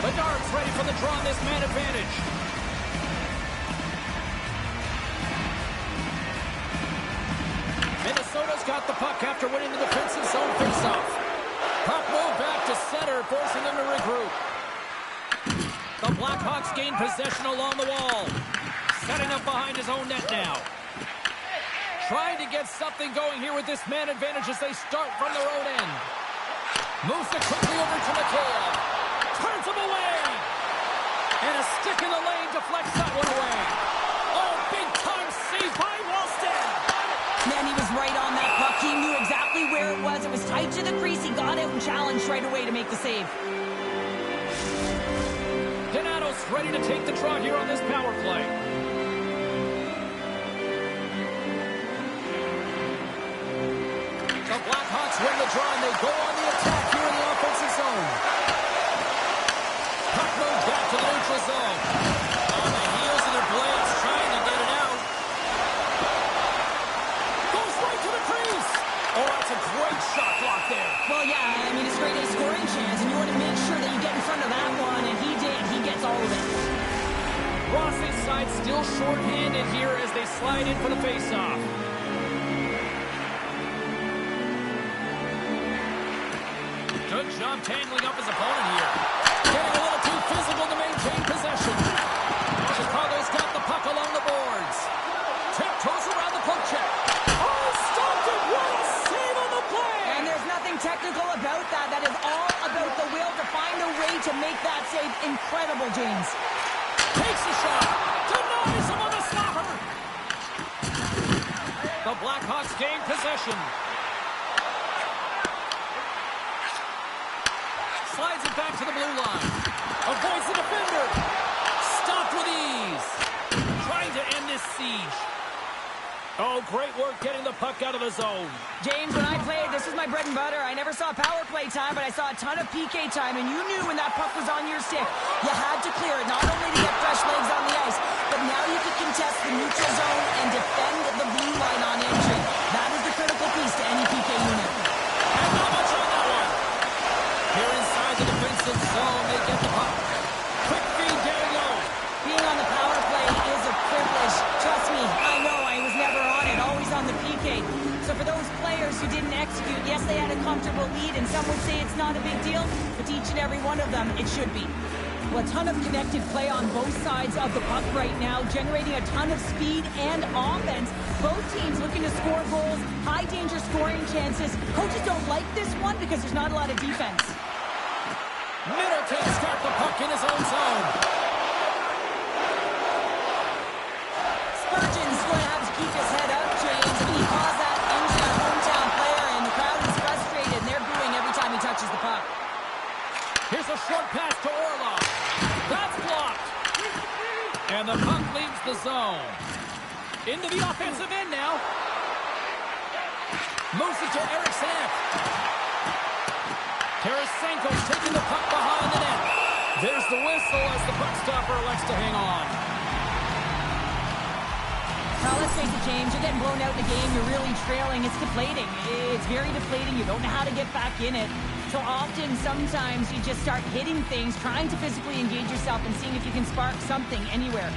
Bedard's ready for the draw on this man advantage. Minnesota's got the puck after winning the defensive zone faceoff. Puck moved back to center, forcing them to regroup. The Blackhawks gain possession along the wall. Setting up behind his own net now. Trying to get something going here with this man advantage as they start from their own end. Moves it quickly over to Mikheyev. Turns him away. And a stick in the lane deflects that one away. Oh, big time save by Wilston. Man, he was right on that puck. He knew exactly where it was. It was tight to the crease. He got out and challenged right away to make the save. Donato's ready to take the draw here on this power play. The Blackhawks win the draw, and they go on the attack here in the offensive zone. Puck moved back to the neutral zone. On the heels of their blades, trying to get it out. Goes right to the crease. Oh, that's a great shot block there. Well, yeah, I mean, it's a great A scoring chance, and you want to make sure that you get in front of that one, and he did. He gets all of it. Ross's side still short-handed here as they slide in for the face-off. Good job tangling up his opponent here. Getting a little too physical to maintain possession. Chicago's got the puck along the boards. Tiptoes around the poke check. Oh, stopped it! What a save on the play! And there's nothing technical about that. That is all about the will to find a way to make that save incredible, James. Takes a shot. Denies Blackhawks gain possession. Slides it back to the blue line. Avoids the defender. Stopped with ease. Trying to end this siege. Oh, great work getting the puck out of the zone. James, when I played, this was my bread and butter. I never saw power play time, but I saw a ton of PK time, and you knew when that puck was on your stick, you had to clear it, not only to get fresh legs on the ice, but now you could contest the neutral zone and defend the blue line on entry. That is the critical piece to any PK unit. And not much on that one. Here inside the defensive zone, they get the puck. Quick feed down low. Being on the power play is a privilege. Trust me, I know I was never on it, always on the PK. So for those players who didn't execute, yes, they had a comfortable lead, and some would say it's not a big deal, but to each and every one of them, it should be. Well, a ton of connected play on both sides of the puck right now, generating a ton of speed and offense. Both teams looking to score goals, high-danger scoring chances. Coaches don't like this one because there's not a lot of defense. Middleton start the puck in his own zone. Spurgeon's going to have to keep his head up, James. He caused that injury on a hometown player, and the crowd is frustrated, and they're booing every time he touches the puck. Here's a short pass to Orlov. That's blocked. And the puck leaves the zone. Into the offensive end now. Moves it to Eriksson. Tarasenko's taking the puck behind the net. There's the whistle as the puck stopper elects to hang on. Now, let's face it, James, you're getting blown out in the game. You're really trailing. It's deflating. It's very deflating. You don't know how to get back in it. So often, sometimes, you just start hitting things, trying to physically engage yourself and seeing if you can spark something anywhere.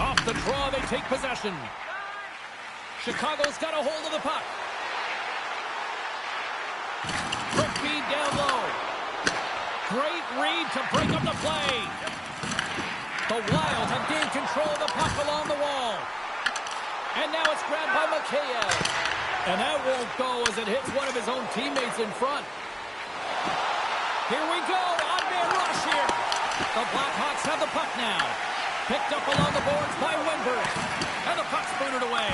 Off the draw, they take possession. Chicago's got a hold of the puck. Quick feed down low. Great read to break up the play. The Wild have gained control of the puck along the wall. And now it's grabbed by Mikheyev. And that won't go as it hits one of his own teammates in front. Here we go. Odd man rush here. The Blackhawks have the puck now. Picked up along the boards by Wimber. And the puck's booted away.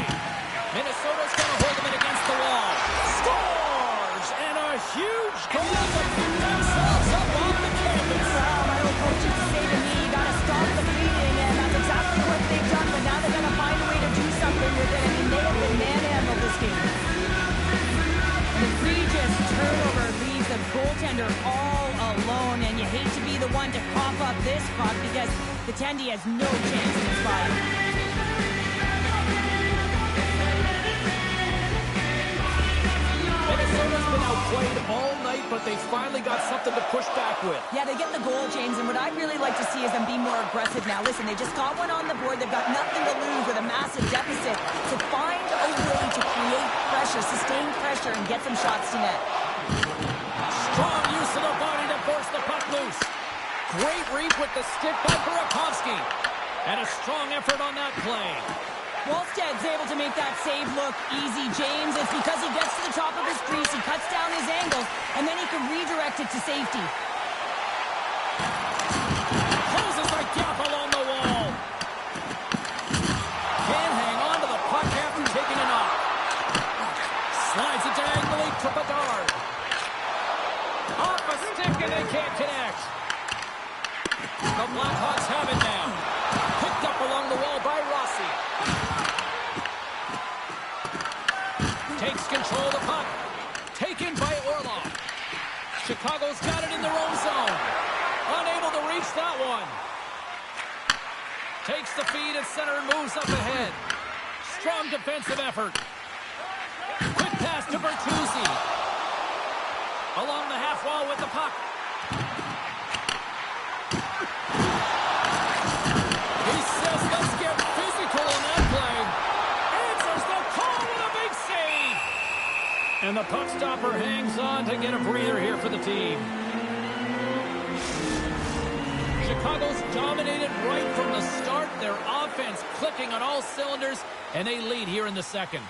Minnesota's going to hold him against the wall. Scores! And a huge goal to pick themselves up on the canvas. Well, my old coach used to say to me, you got to stop the bleeding, and that's exactly what they've done, but now they're going to find a way to do something with it. I mean, they have been manhandled this game. An egregious turnover leaves the goaltender all alone, and you hate to be the one to cough up this puck because the Tendy has no chance in his body. Minnesota's been outplayed all night, but they finally got something to push back with. Yeah, they get the goal, James, and what I'd really like to see is them be more aggressive now. Listen, they just got one on the board. They've got nothing to lose with a massive deficit. So find a way to create pressure, sustain pressure, and get some shots to net. Strong use of the body to force the puck loose. Great read with the stick by Burakovsky. And a strong effort on that play. Wallsted's able to make that save look easy, James. It's because he gets to the top of his crease, he cuts down his angles, and then he can redirect it to safety. Closes the gap along the wall. Can't hang on to the puck after taking a knock. Slides it diagonally to Bedard. Off a stick and they can't connect. The Blackhawks have it now. Picked up along the wall by Rossi. Takes control of the puck. Taken by Orlov. Chicago's got it in their own zone. Unable to reach that one. Takes the feed at center and moves up ahead. Strong defensive effort. Quick pass to Bertuzzi. Along the half wall with the puck. He says, let's get physical on that play. Answers the call with a big save. And the puck stopper hangs on to get a breather here for the team. Chicago's dominated right from the start. Their offense clicking on all cylinders, and they lead here in the second.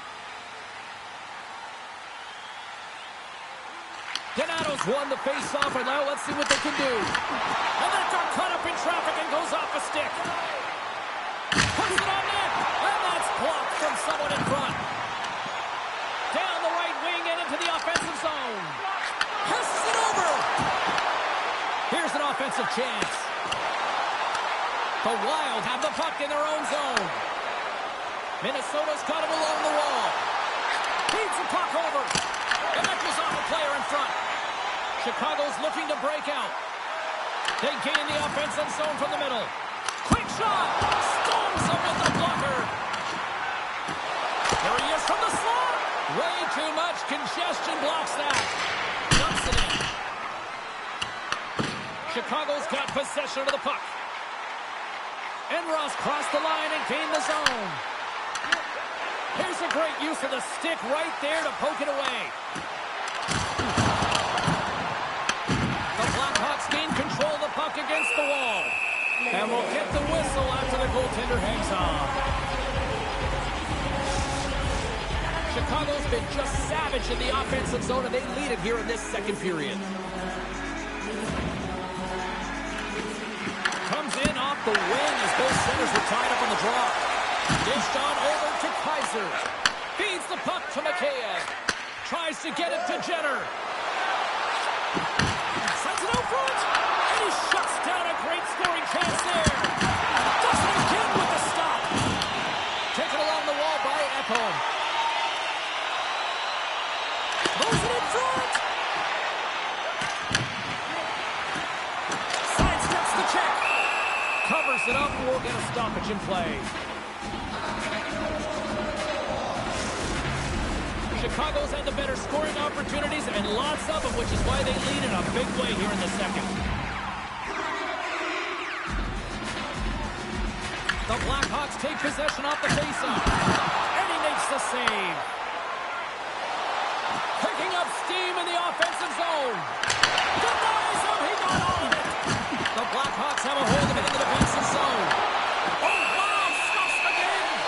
Donato's won the face-off, and now let's see what they can do. And that got caught up in traffic and goes off a stick. Puts it on net, and that's blocked from someone in front. offensive chance. The Wild have the puck in their own zone. Minnesota's got him along the wall. Feeds the puck over. And that goes off the player in front. Chicago's looking to break out. They gain the offensive zone from the middle. Quick shot. Storms him with the blocker. There he is from the slot. Way too much congestion blocks that. Dumps it in. Chicago's got possession of the puck. And Ross crossed the line and gained the zone. Here's a great use of the stick right there to poke it away. The Blackhawks gain control of the puck against the wall. And we'll get the whistle after the goaltender hangs on. Chicago's been just savage in the offensive zone, and they lead it here in this second period. Comes in off the wing as both centers were tied up on the draw. Dished on over to Kaiser. Feeds the puck to Mikheyev. Tries to get it to Jenner. Sends it out front. And he shuts down a great scoring chance there. Does it again with the stop. Taken along the wall by Ekholm. Throws it in front. Sidesteps the check. Covers it up and we'll get a stoppage in play. Chicago's had the better scoring opportunities and lots of them, which is why they lead in a big way here in the second. The Blackhawks take possession off the faceoff. And he makes the save. Picking up steam in the offensive zone. Denies him. He got all of it. The Blackhawks have a hold of it in the defensive zone. Oh, wow. Stuffs the game.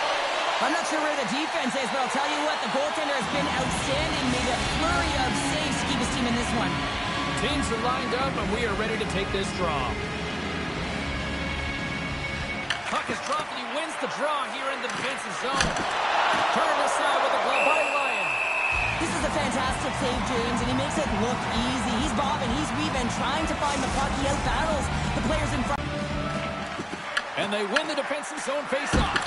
I'm not sure where the defense is, but I'll tell you what, the goaltender has been outstanding. Made a flurry of saves to keep his team in this one. Teams are lined up, and we are ready to take this draw. Puck is dropped, and he wins the draw here in the defensive zone. Turned aside with a glove by Ryan. This is a fantastic save, James, and he makes it look easy. He's bobbing, he's weaving, trying to find the puck. He out-battles the players in front. And they win the defensive zone faceoff.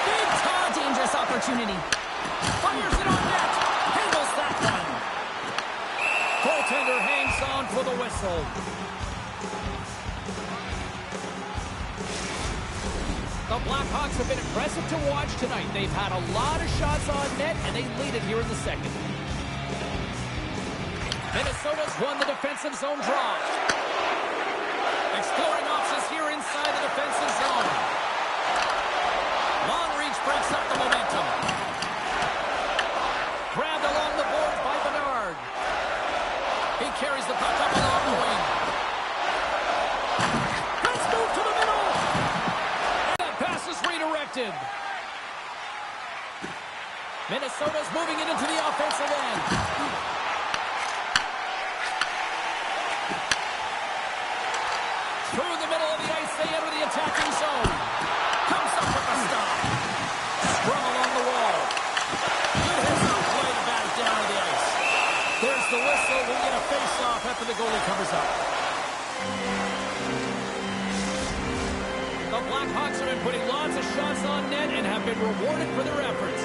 Big time dangerous opportunity. Fires it on net. Handles that one. Goaltender hangs on for the whistle. The Blackhawks have been impressive to watch tonight. They've had a lot of shots on net, and they lead it here in the second. Minnesota's won the defensive zone draw. Exploring options here inside the defensive zone. Long reach breaks up the momentum. Grabbed along the boards by Bernard. He carries the puck up along the wing. Let's move to the middle. And that pass is redirected. Minnesota's moving it into the offensive end. Through the middle of the ice, they enter the attacking zone. Comes up with a stop. Sprung along the wall. Good hits play to bat it down to the ice. There's the whistle. We get a face-off after the goalie covers up. The Blackhawks have been putting lots of shots on net and have been rewarded for their efforts.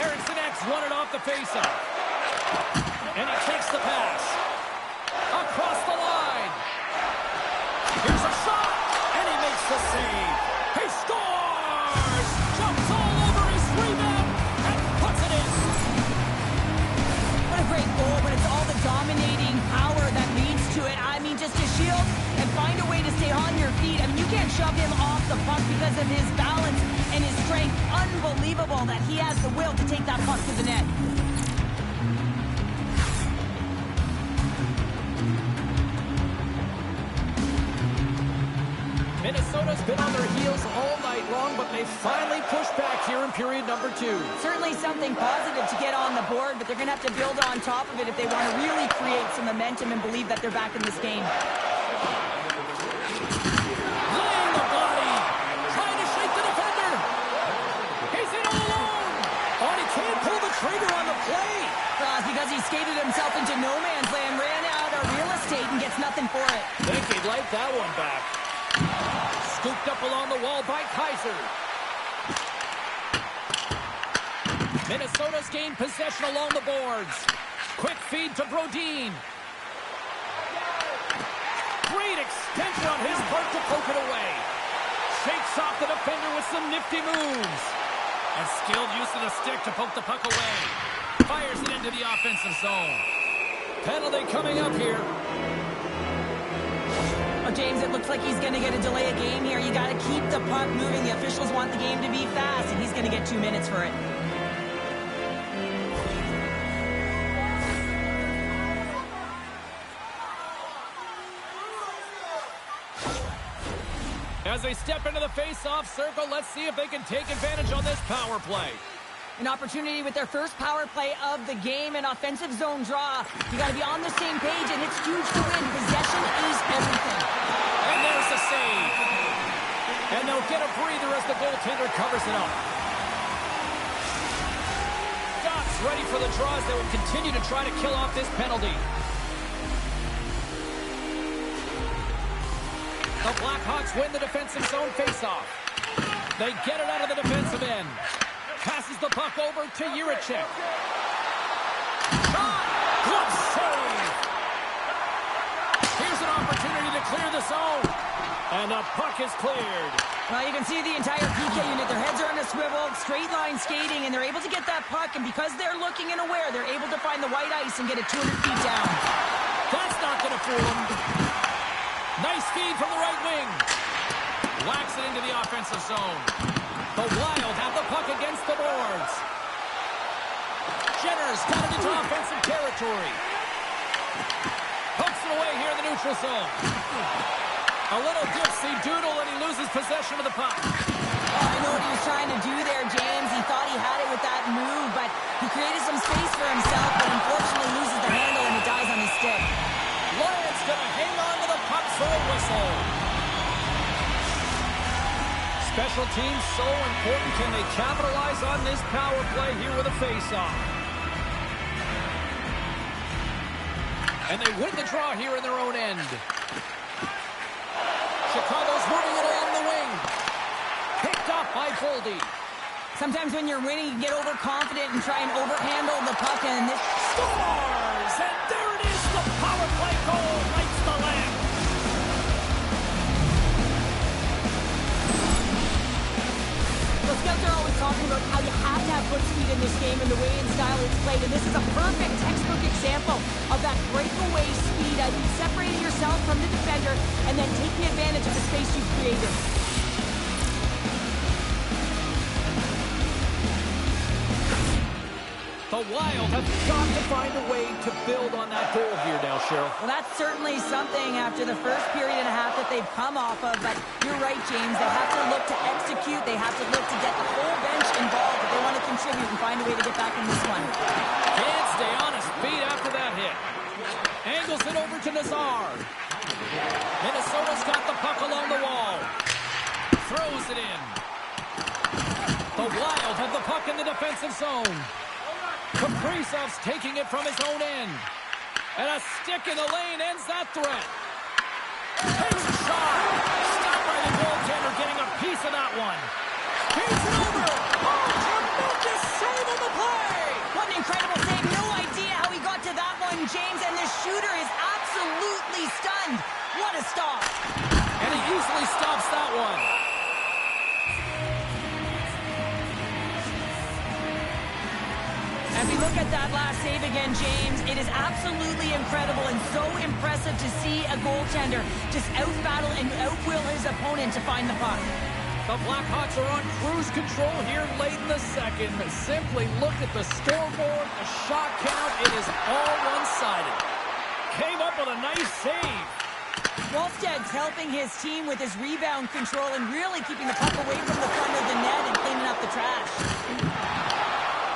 Eriksson X won it off the face-off. And he takes the pass. Across the line. Here's a shot, and he makes the save. He scores! Jumps all over his rebound and puts it in. What a great goal, but it's all the dominating power that leads to it. I mean, just to shield and find a way to stay on your feet. I mean, you can't shove him off the puck because of his balance and his strength. Unbelievable that he has the will to take that puck to the net. Minnesota's been on their heels all night long, but they finally pushed back here in period number 2. Certainly something positive to get on the board, but they're going to have to build on top of it if they want to really create some momentum and believe that they're back in this game. Laying the body, trying to shake the defender. He's in all alone. Oh, he can't pull the trigger on the play. It's because he skated himself into no man's land, ran out of real estate, and gets nothing along the wall by Kaiser. Minnesota's gained possession along the boards. Quick feed to Brodin. Great extension on his part to poke it away. Shakes off the defender with some nifty moves. And skilled use of the stick to poke the puck away. Fires it into the offensive zone. Penalty coming up here. Oh, James, it looks like he's going to get a delay of game here. You got to keep the puck moving. The officials want the game to be fast, and he's going to get 2 minutes for it. As they step into the face-off circle, let's see if they can take advantage on this power play. An opportunity with their first power play of the game, an offensive zone draw. You got to be on the same page, and it's huge to win. Possession is everything. And there's the save. And they'll get a breather as the goaltender covers it up. Scott's ready for the draws. They will continue to try to kill off this penalty. The Blackhawks win the defensive zone faceoff. They get it out of the defensive end. Passes the puck over to Jiricek. Shot! Good save! Here's an opportunity to clear the zone. And the puck is cleared. Well, you can see the entire PK unit. Their heads are on a swivel, straight line skating, and they're able to get that puck. And because they're looking and aware, they're able to find the white ice and get it 200 feet down. That's not going to fool them. Nice feed from the right wing. Whacks it into the offensive zone. The Wild have the puck against the boards. Jenner's got it into offensive territory. Pokes it away here in the neutral zone. A little dipsy doodle and he loses possession of the puck. Oh, I know what he was trying to do there, James. He thought he had it with that move, but he created some space for himself, but unfortunately loses the handle and it dies on his stick. Lawrence gonna hang on to the puck for a whistle. Special teams so important. Can they capitalize on this power play here with a face-off? And they win the draw here in their own end. Chicago's moving it along the wing. Picked up by Boldy. Sometimes when you're winning, you get overconfident and try and overhandle the puck, and this scores! And there it is, the power play goal lights the lamp. The scouts are always talking about how you have to have foot speed in this game and the way and style it's played, and this is a perfect textbook example of that breakaway speed, you separating yourself from the defender and then taking advantage of the space you've created. The Wild have got to find a way to build on that goal here now, Cheryl. Well, that's certainly something after the first period and a half that they've come off of, but you're right, James. They have to look to execute. They have to look to get the whole bench involved if they want to contribute and find a way to get back in this one. Can't stay on his feet after that hit. Angles it over to Nazar. Minnesota's got the puck along the wall. Throws it in. The Wild have the puck in the defensive zone. Kaprizov's taking it from his own end. And a stick in the lane ends that threat. Takes a shot. Stopped by the goaltender, getting a piece of that one. He's it over. Oh, tremendous save on the play. What an incredible save. No idea how he got to that one, James. And the shooter is absolutely stunned. What a stop. And he usually stops that one. As we look at that last save again, James, it is absolutely incredible and so impressive to see a goaltender just out-battle and out-will his opponent to find the puck. The Blackhawks are on cruise control here late in the second. Simply look at the scoreboard, the shot count. It is all one-sided. Came up with a nice save. Wallsted's helping his team with his rebound control and really keeping the puck away from the front of the net and cleaning up the trash.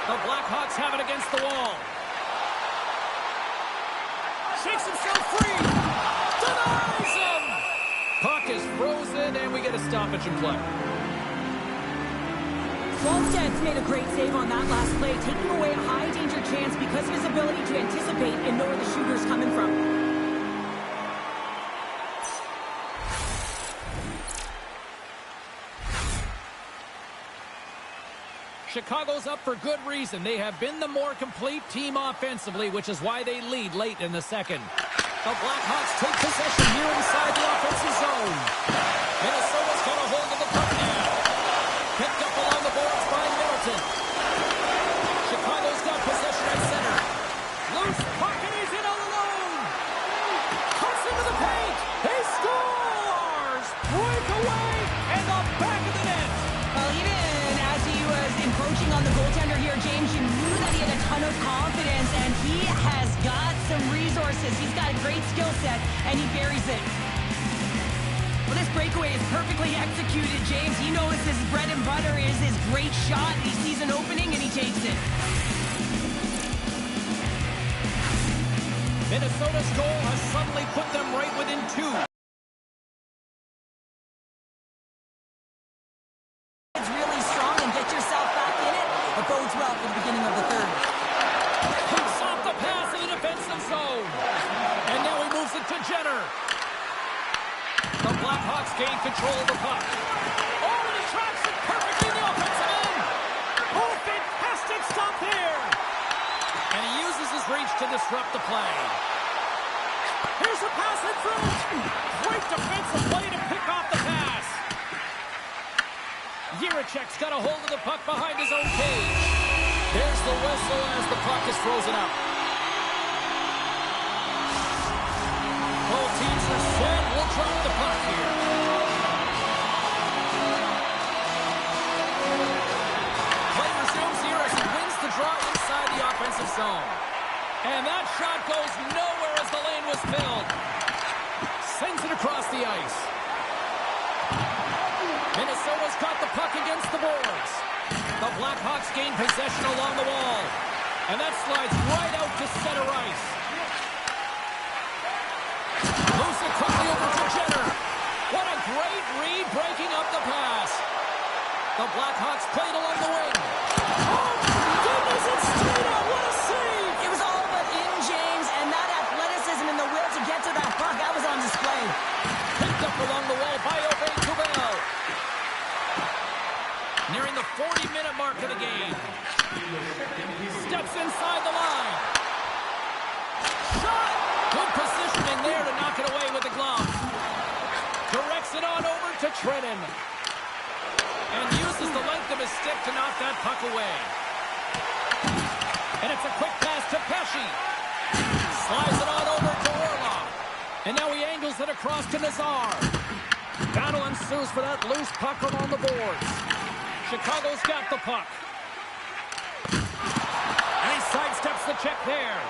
The Blackhawks have it against the wall. Shakes himself free. Denies him. Puck is frozen, and we get a stoppage in play. Wallsted's made a great save on that last play, taking away a high-danger chance because of his ability to anticipate and know where the shooter's coming from. Chicago's up for good reason. They have been the more complete team offensively, which is why they lead late in the second. The Blackhawks take possession here inside the offensive zone. Minnesota's got a hold of the puck now. Picked up along the boards by Middleton. Chicago's got possession at center. Loose puck and he's in all alone. Cuts into the paint. He scores! Breakaway and the back of the net. Well, even as he was encroaching on the goaltender here, James, you knew that he had a ton of confidence, and he has got some resources. He's got a great skill set, and he buries it. Well, this breakaway is perfectly executed, James. He knows his bread and butter is his great shot. He sees an opening, and he takes it. Minnesota's goal has suddenly put them right within 2. It's really strong and get yourself back in it. It bodes well for the beginning of the third. Picks off the pass in the defensive zone. And now he moves it to Jenner. The Blackhawks gain control of the puck. Oh, and he traps it perfectly in the offensive end. Oh, fantastic stop there. And he uses his reach to disrupt the play. Here's a pass in front. Great defensive play to pick off the pass. Jiricek's got a hold of the puck behind his own cage. There's the whistle as the puck is frozen up. Both teams are set. We'll drop the puck here. Play resumes here as he wins the draw inside the offensive zone. And that shot goes nowhere as the lane was filled. Sends it across the ice. Minnesota's got the puck against the boards. The Blackhawks gain possession along the wall. And that slides right out to center ice. Moves it quickly over to Jenner. What a great read breaking up the pass. The Blackhawks played along the wing. Oh, goodness, it's straight out. What a save. It was all but in, James, and that athleticism and the will to get to that puck, that was on display. Picked up along the wall by Aubin-Kubel. Nearing the 40-minute mark of the game. Steps inside the line. Shot! Good positioning there to knock it away with the glove. Directs it on over to Trennan. And uses the length of his stick to knock that puck away. And it's a quick pass to Pesce. Slides it on over to Orlov. And now he angles it across to Nazar. Battle ensues for that loose puck along the boards. Chicago's got the puck. And he sidesteps the check there.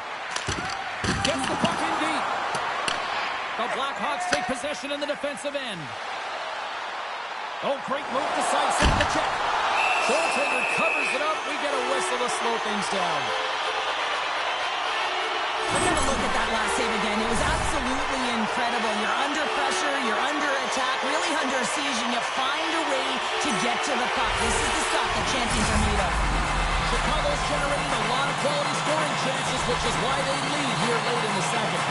Gets the puck in deep. The Blackhawks take possession in the defensive end. Oh, great move to sidestep the check. Goaltender covers it up. We get a whistle to slow things down. Let's have a look at that last save again. It was absolutely incredible. You're under pressure, you're under attack, really under siege, and you find a way to get to the puck. This is the stuff that champions are made of. Chicago's generating a lot of quality scoring chances, which is why they lead here late in the second.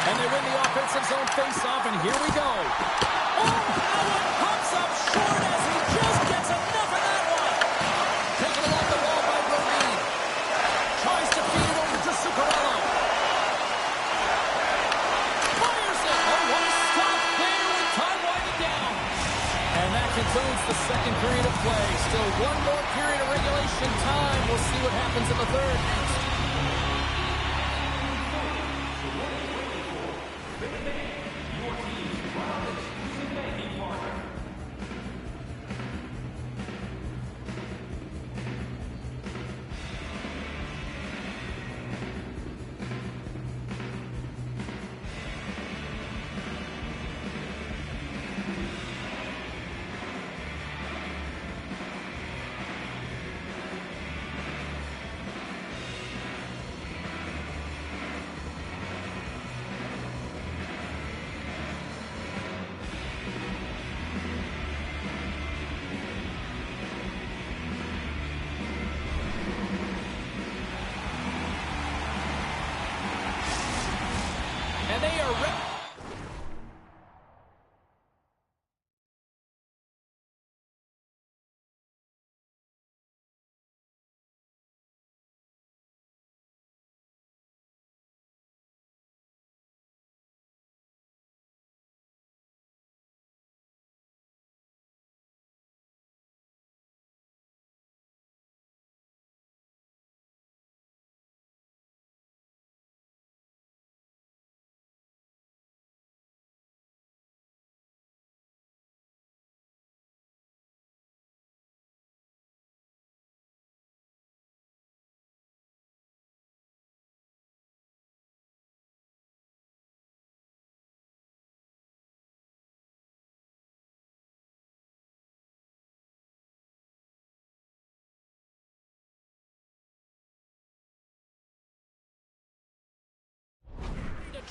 And they win the offensive zone face-off, and here we go. Oh, now it pops up short as he just gets enough of that one. Taken along the wall by Brodin. Tries to feed it over to Zuccarello. Fires it. Oh, what a stop there with time winding down. And that concludes the second period of play. Still one more period of regulation time. We'll see what happens in the third.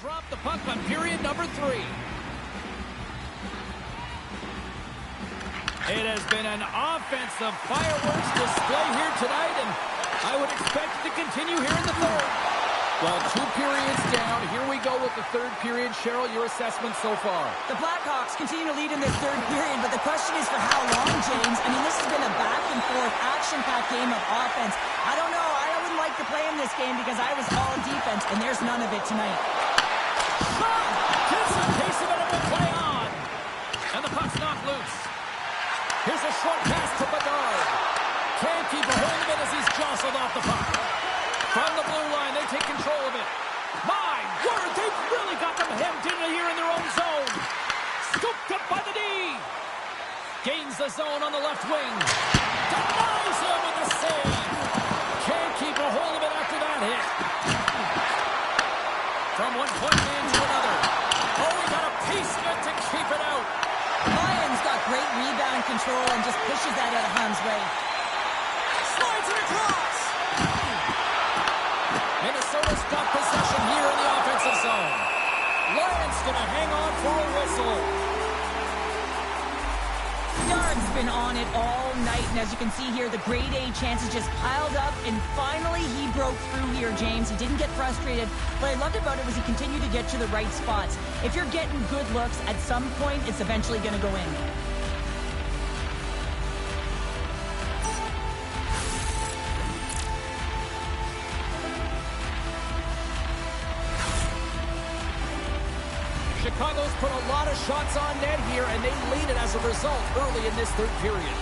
dropped the puck on period number 3. It has been an offensive fireworks display here tonight, and I would expect it to continue here in the third. Well, 2 periods down. Here we go with the third period. Cheryl, your assessment so far? The Blackhawks continue to lead in this third period, but the question is for how long, James? I mean, this has been a back-and-forth, action-packed game of offense. I don't know. I wouldn't like to play in this game because I was all defense, and there's none of it tonight. Shot! Gets a piece of it and will play on. And the puck's knocked loose. Here's a short pass to Bedard. Can't keep a hold of it as he's jostled off the puck. From the blue line, they take control of it. My word, they've really got them hemmed in here in their own zone. Scooped up by the D. Gains the zone on the left wing. Denies him with a save. Can't keep a hold of it after that hit. From one point man to another. Oh, he got a piece of it to keep it out. Lions got great rebound control and just pushes that out of harm's way. Slides it across. Minnesota's got possession here in the offensive zone. Lions gonna hang on for a whistle. Bedard's been on it all night, and as you can see here, the grade A chances just piled up, and finally he broke through here, James. He didn't get frustrated. What I loved about it was he continued to get to the right spots. If you're getting good looks, at some point, it's eventually going to go in. Chicago's put a lot of shots on net here, and they lead it as a result early in this third period.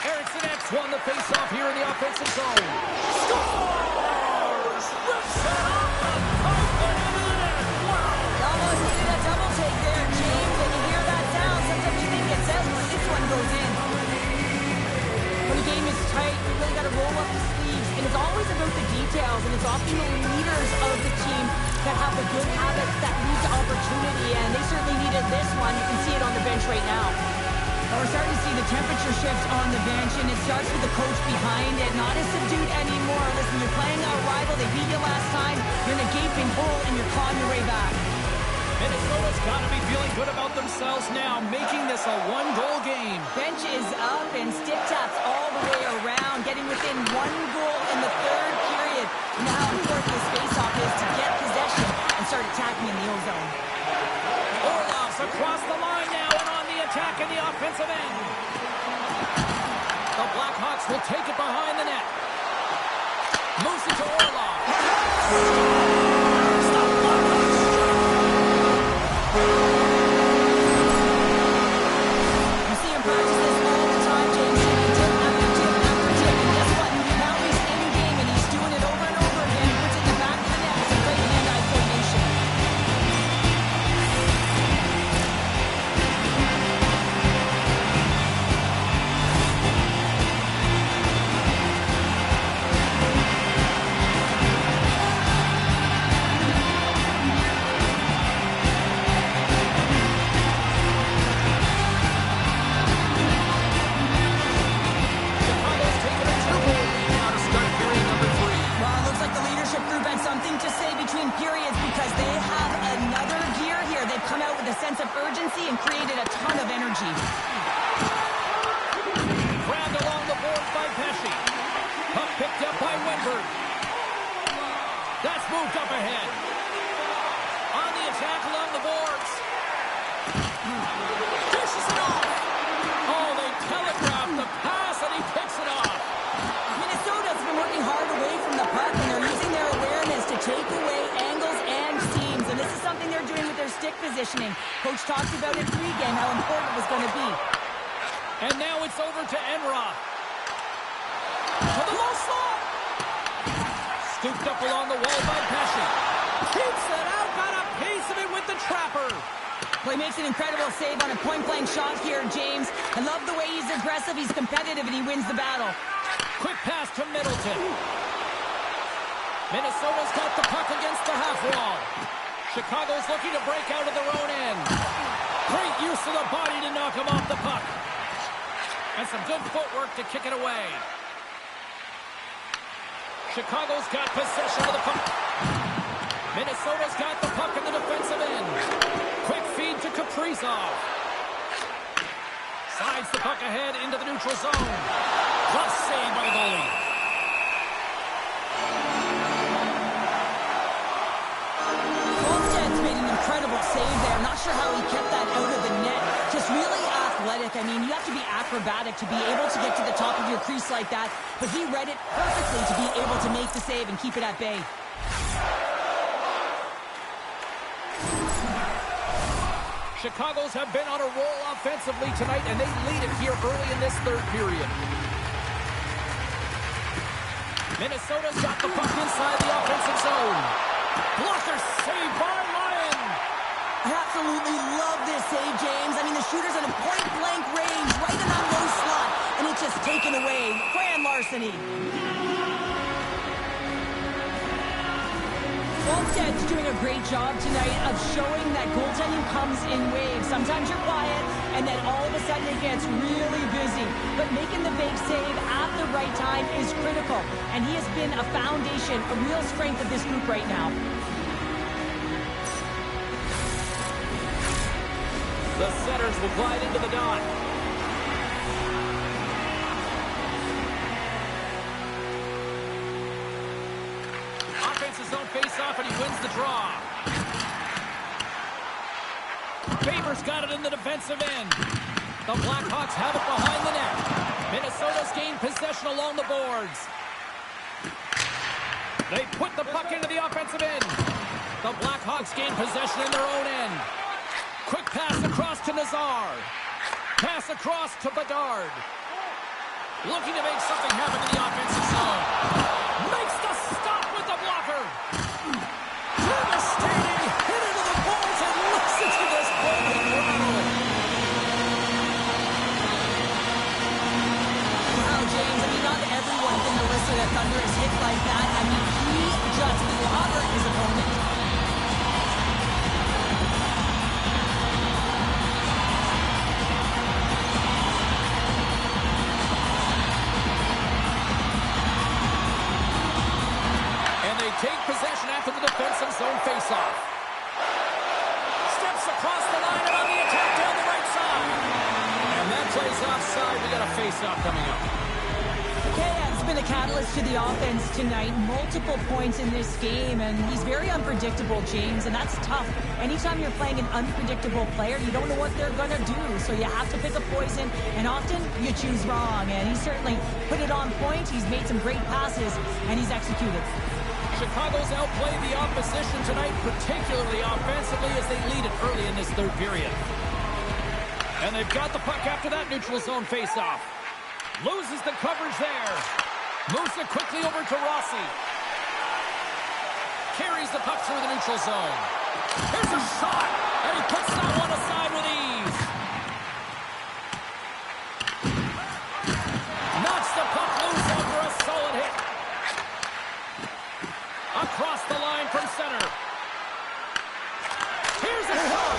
Ericssonet's won the faceoff here in the offensive zone. Scores! Rips it off the pipe and into the net. Wow! Almost needed a double take there, James. When you hear that sound, sometimes you think it's out, but this one goes in. When the game is tight, you really got to roll up the sleeves, and it's always about the details, and it's often the leaders of the team that have the good habits that lead to opportunity, and they certainly needed this one. You can see it on the bench right now. We're starting to see the temperature shifts on the bench, and it starts with the coach behind it. Not as subdued anymore. Listen, you're playing a rival. They beat you last time. You're in a gaping hole, and you're clawing your way back. Minnesota's got to be feeling good about themselves now, making this a one-goal game. Bench is up, and stick taps all the way around, getting within 1 goal in the third period. You know how important this faceoff is to get possession and start attacking in the O-zone. Orlov's across the line now and on the attack in the offensive end. The Blackhawks will take it behind the net. Moves it to Orlov. You see him practice this all the time, James. Tip after tip after tip. And guess what? Now he's in game, and he's doing it over and over again. He puts it in the back of the net with a great hand-eye coordination. Sense of urgency and created a ton of energy. Grabbed along the boards by Pesci. Puck picked up by Windberg. That's moved up ahead. On the attack along the boards. Dishes it off. Oh, they telegraphed the pass and he picks it off. Minnesota's been working hard away from the puck, and they're using their awareness to take away angles and seams, and this is something they're doing with their stick positioning. Coach talked about it pregame, how important it was going to be. And now it's over to Enroth. To the low slot. Scooped up along the wall by Pesci. Keeps it out, got a piece of it with the trapper. Well, he makes an incredible save on a point-blank shot here, James. I love the way he's aggressive, he's competitive, and he wins the battle. Quick pass to Middleton. Minnesota's got the puck against the half wall. Chicago's looking to break out of their own end. Great use of the body to knock him off the puck. And some good footwork to kick it away. Chicago's got possession of the puck. Minnesota's got the puck in the defensive end. Quick feed to Kaprizov. Sides the puck ahead into the neutral zone. Glove save by the goalie. Holmsted's made an incredible save there. Not sure how he kept that out of the net. Just really athletic. I mean, you have to be acrobatic to be able to get to the top of your crease like that. But he read it perfectly to be able to make the save and keep it at bay. Chicago's have been on a roll offensively tonight, and they lead it here early in this third period. Minnesota's got the puck inside the offensive zone. Blocker save by Lyon. I absolutely love this save, James. I mean, the shooter's in a point-blank range, right in that low slot, and it's just taken away. Grand larceny. Olmsted's doing a great job tonight of showing that goaltending comes in waves. Sometimes you're quiet, and then all of a sudden it gets really busy. But making the big save at the right time is critical, and he has been a foundation, a real strength of this group right now. The setters will glide into the dot. Zone face-off, and he wins the draw. Faber's got it in the defensive end. The Blackhawks have it behind the net. Minnesota's gained possession along the boards. They put the puck into the offensive end. The Blackhawks gain possession in their own end. Quick pass across to Nazar. Pass across to Bedard. Looking to make something happen in the offensive zone. Makes the stop with the blocker. Devastating hit into the boards, and listen to this holding rattle. Wow, James, I mean, not everyone can elicit a thunderous hit like that. I mean, he just clobbered his opponent. Take possession after the defensive zone faceoff. Steps across the line and on the attack down the right side. And that plays offside. We got a faceoff coming up. Kayak's been a catalyst to the offense tonight. Multiple points in this game, and he's very unpredictable, James, and that's tough. Anytime you're playing an unpredictable player, you don't know what they're going to do, so you have to pick a poison, and often you choose wrong. And he certainly put it on point. He's made some great passes, and he's executed. Chicago's outplayed the opposition tonight, particularly offensively, as they lead it early in this third period. And they've got the puck after that neutral zone faceoff. Loses the coverage there. Moves it quickly over to Rossi. Carries the puck through the neutral zone. Here's a shot, and he puts that one aside with ease. Knocks the puck loose after a solid hit. Across the line from center. Here's a shot.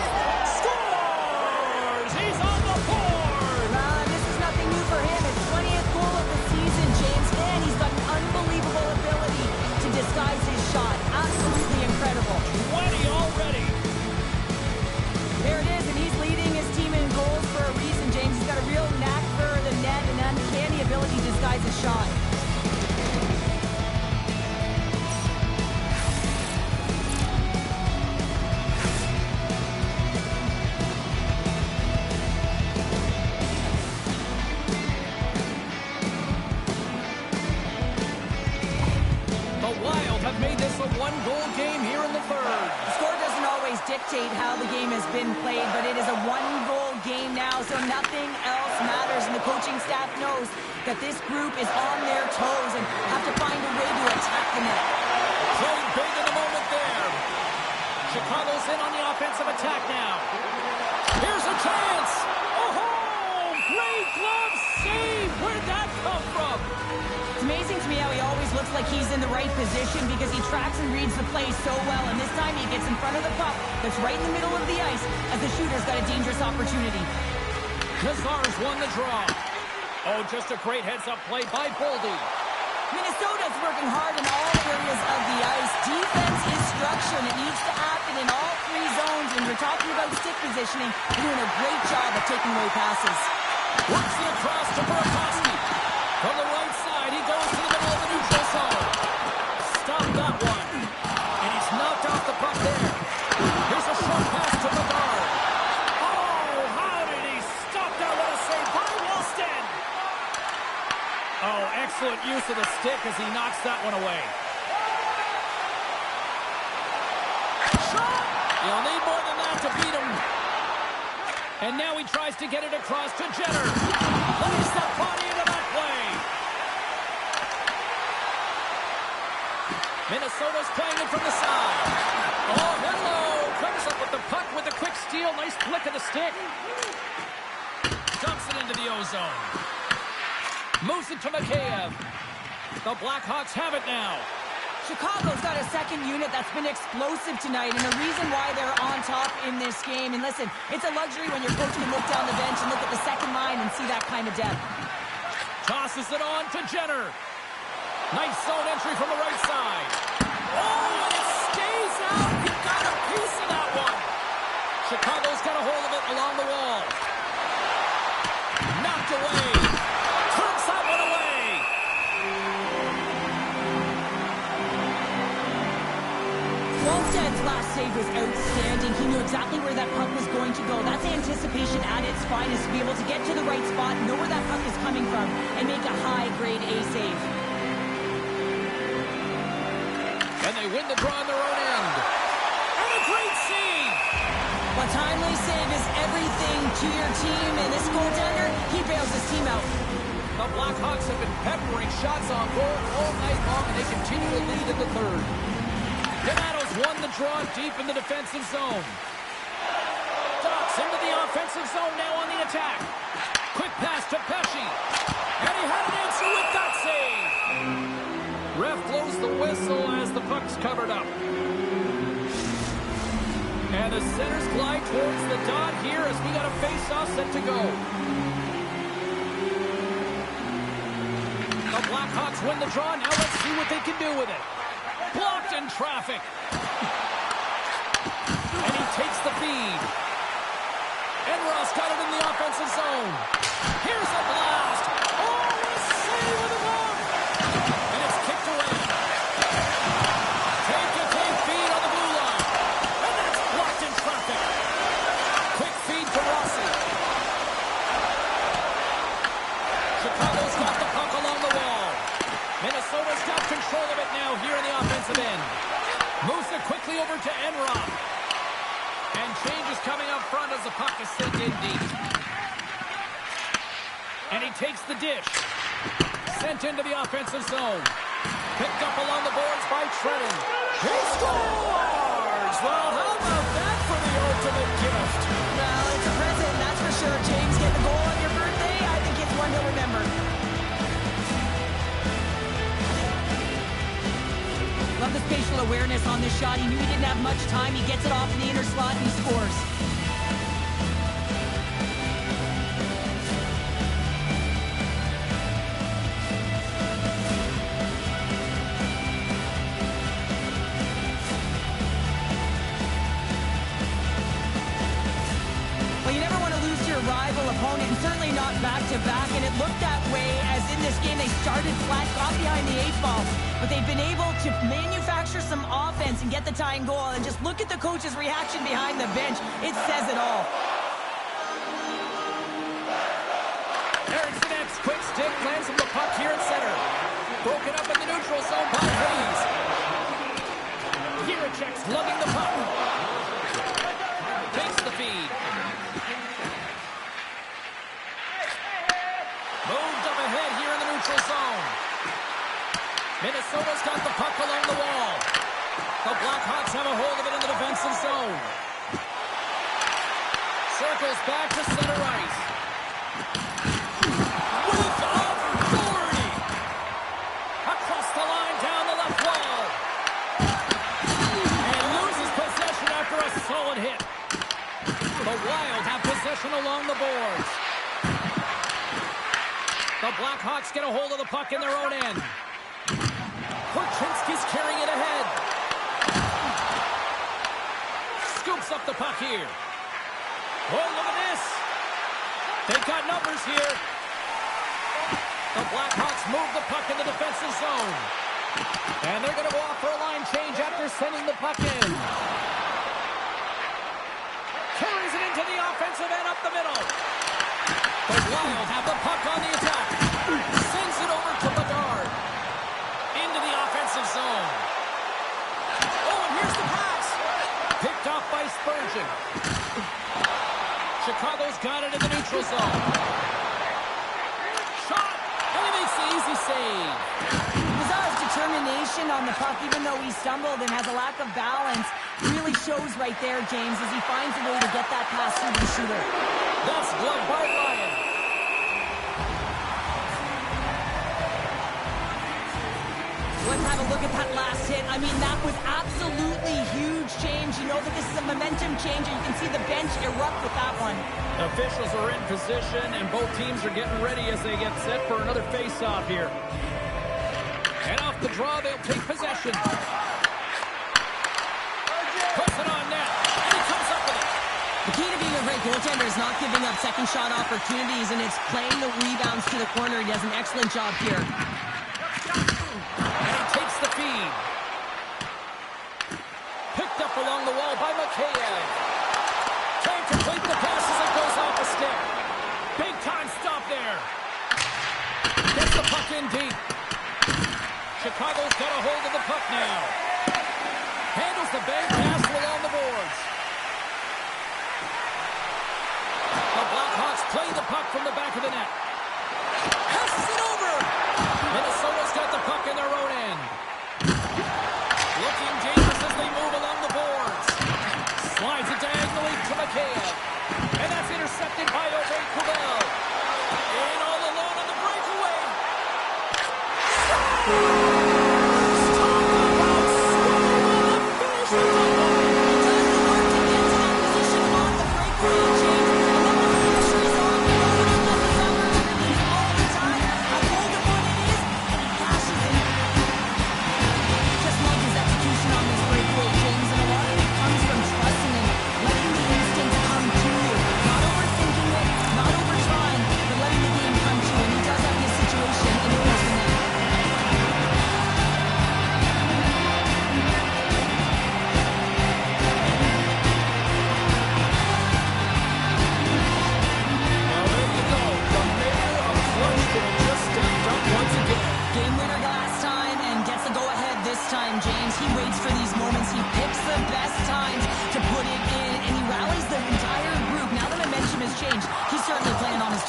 Scores! He's on the board! This is nothing new for him. His 20th goal of the season, James. And he's got an unbelievable ability to disguise his shot. Absolutely incredible. 20 already. There it is, and he's leading his team in goals for a reason, James. He's got a real knack for the net and an uncanny ability to disguise his shot. one-goal game here in the third. The score doesn't always dictate how the game has been played, but it is a one-goal game now, so nothing else matters. And the coaching staff knows that this group is on their toes and have to find a way to attack the net. Played big in the moment there. Chicago's in on the offensive attack now. Here's a chance. Oh, great glove save. Where'd that come from? It's amazing to me how he always looks like he's in the right position because he tracks and reads the play so well. And this time he gets in front of the puck that's right in the middle of the ice as the shooter's got a dangerous opportunity. Nazar's won the draw. Oh, just a great heads-up play by Boldy. Minnesota's working hard in all areas of the ice. Defense is structure, and it needs to happen in all three zones. When we're talking about stick positioning, they're doing a great job of taking away passes. Works it across to Burakovsky. From the right side, he goes to the middle of the neutral zone. Stop that one. And he's knocked off the puck there. Here's a short pass to Bedard. Oh, how did he stop that? What a save by Wilston. Oh, excellent use of the stick as he knocks that one away. Shot! You'll need more than that to beat him. And now he tries to get it across to Jenner. Plays the body into that play. Minnesota's playing it from the side. Oh, hello. Comes up with the puck with a quick steal. Nice flick of the stick. Dumps it into the ozone. Moves it to Mikheyev. The Blackhawks have it now. Chicago's got a second unit that's been explosive tonight, and the reason why they're on top in this game. And listen, it's a luxury when your coach can look down the bench and look at the second line and see that kind of depth. Tosses it on to Jenner. Nice zone entry from the right side. Oh, and it stays out. He got a piece of that one. Chicago's got a hold of it along the wall. Knocked away. Turns that one away. Wallsted's last save was outstanding. He knew exactly where that puck was going to go. That's anticipation at its finest, to be able to get to the right spot, know where that puck is coming from, and make a high-grade A save. And they win the draw on their own end. And a great save! A timely save is everything to your team, and this goaltender, he bails his team out. The Blackhawks have been peppering shots on goal all night long, and they continue to lead in the third. Donato's won the draw deep in the defensive zone. Ducks into the offensive zone now on the attack. Quick pass to Pesce. And he had an answer with that save. Ref blows the whistle as the puck's covered up. And the centers glide towards the dot here as we got a face-off set to go. The Blackhawks win the draw. Now let's see what they can do with it. Blocked in traffic. And he takes the feed. Enross got it in the offensive zone. Here's a blast. Oh, what a save with the glove. And it's kicked away. Take feed on the blue line. And that's blocked in traffic. Quick feed to Rossi. Chicago's got the puck along the wall. Minnesota's got control of it now here in the offensive end. Moves it quickly over to Enroth. And change is coming up front as the puck is sent in deep. And he takes the dish. Sent into the offensive zone. Picked up along the boards by Trenton. He scores! Well, how about that for the ultimate gift? Well, it's a present, that's for sure. James, get the goal on your birthday. I think it's one he'll remember. Love the spatial awareness on this shot. He knew he didn't have much time. He gets it off in the inner slot and he scores. Well, you never want to lose to your rival opponent, and certainly not back-to-back, and it looked that way as in this game they started flat, got behind the 8-ball, but they've been able to manufacture some offense and get the tying goal, and just look at the coach's reaction behind the bench. It says it all. Erickson X, quick stick, lands from the puck here at center. Broken up in the neutral zone by Hayes. Jiricek's lugging the puck. Takes the feed. Moved up ahead here in the neutral zone. Minnesota's got the puck along the wall. The Blackhawks have a hold of it in the defensive zone. Circles back to center ice. With authority. Across the line down the left wall. And loses possession after a solid hit. The Wild have possession along the boards. The Blackhawks get a hold of the puck in their own end. Korchinski's carrying it ahead. Scoops up the puck here. Oh, look at this. They've got numbers here. The Blackhawks move the puck in the defensive zone. And they're going to go off for a line change after sending the puck in. Carries it into the offensive end up the middle. The Wild have the puck on the attack. Sends it over to Bedard. Into the offensive zone. Oh, and here's the pass. Picked off by Spurgeon. Chicago's got it in the neutral zone. Shot. And he makes the easy save. His determination on the puck, even though he stumbled and has a lack of balance, really shows right there, James, as he finds a way to get that pass through the shooter. That's gloved by Ryan. Let's have a look at that last hit. I mean, that was absolutely huge change. You know that this is a momentum changer. You can see the bench erupt with that one. Officials are in position, and both teams are getting ready as they get set for another face-off here. And off the draw, they'll take possession. Puts it on net, and he comes up with it. The key to being a great goaltender is not giving up second shot opportunities, and it's playing the rebounds to the corner. He does an excellent job here. And he takes the feed. Picked up along the wall by Mikheyev. Trying to complete the pass as it goes off the stick. Big time stop there. Gets the puck in deep. Chicago's got a hold of the puck now. Handles the bank pass along the boards. The Blackhawks play the puck from the back of the net. Passes it over. Minnesota's got the puck in their own end. Looking dangerous as they move along the boards. Slides it diagonally to Mikheyev. And that's intercepted by Kubel. In all alone on the breakaway.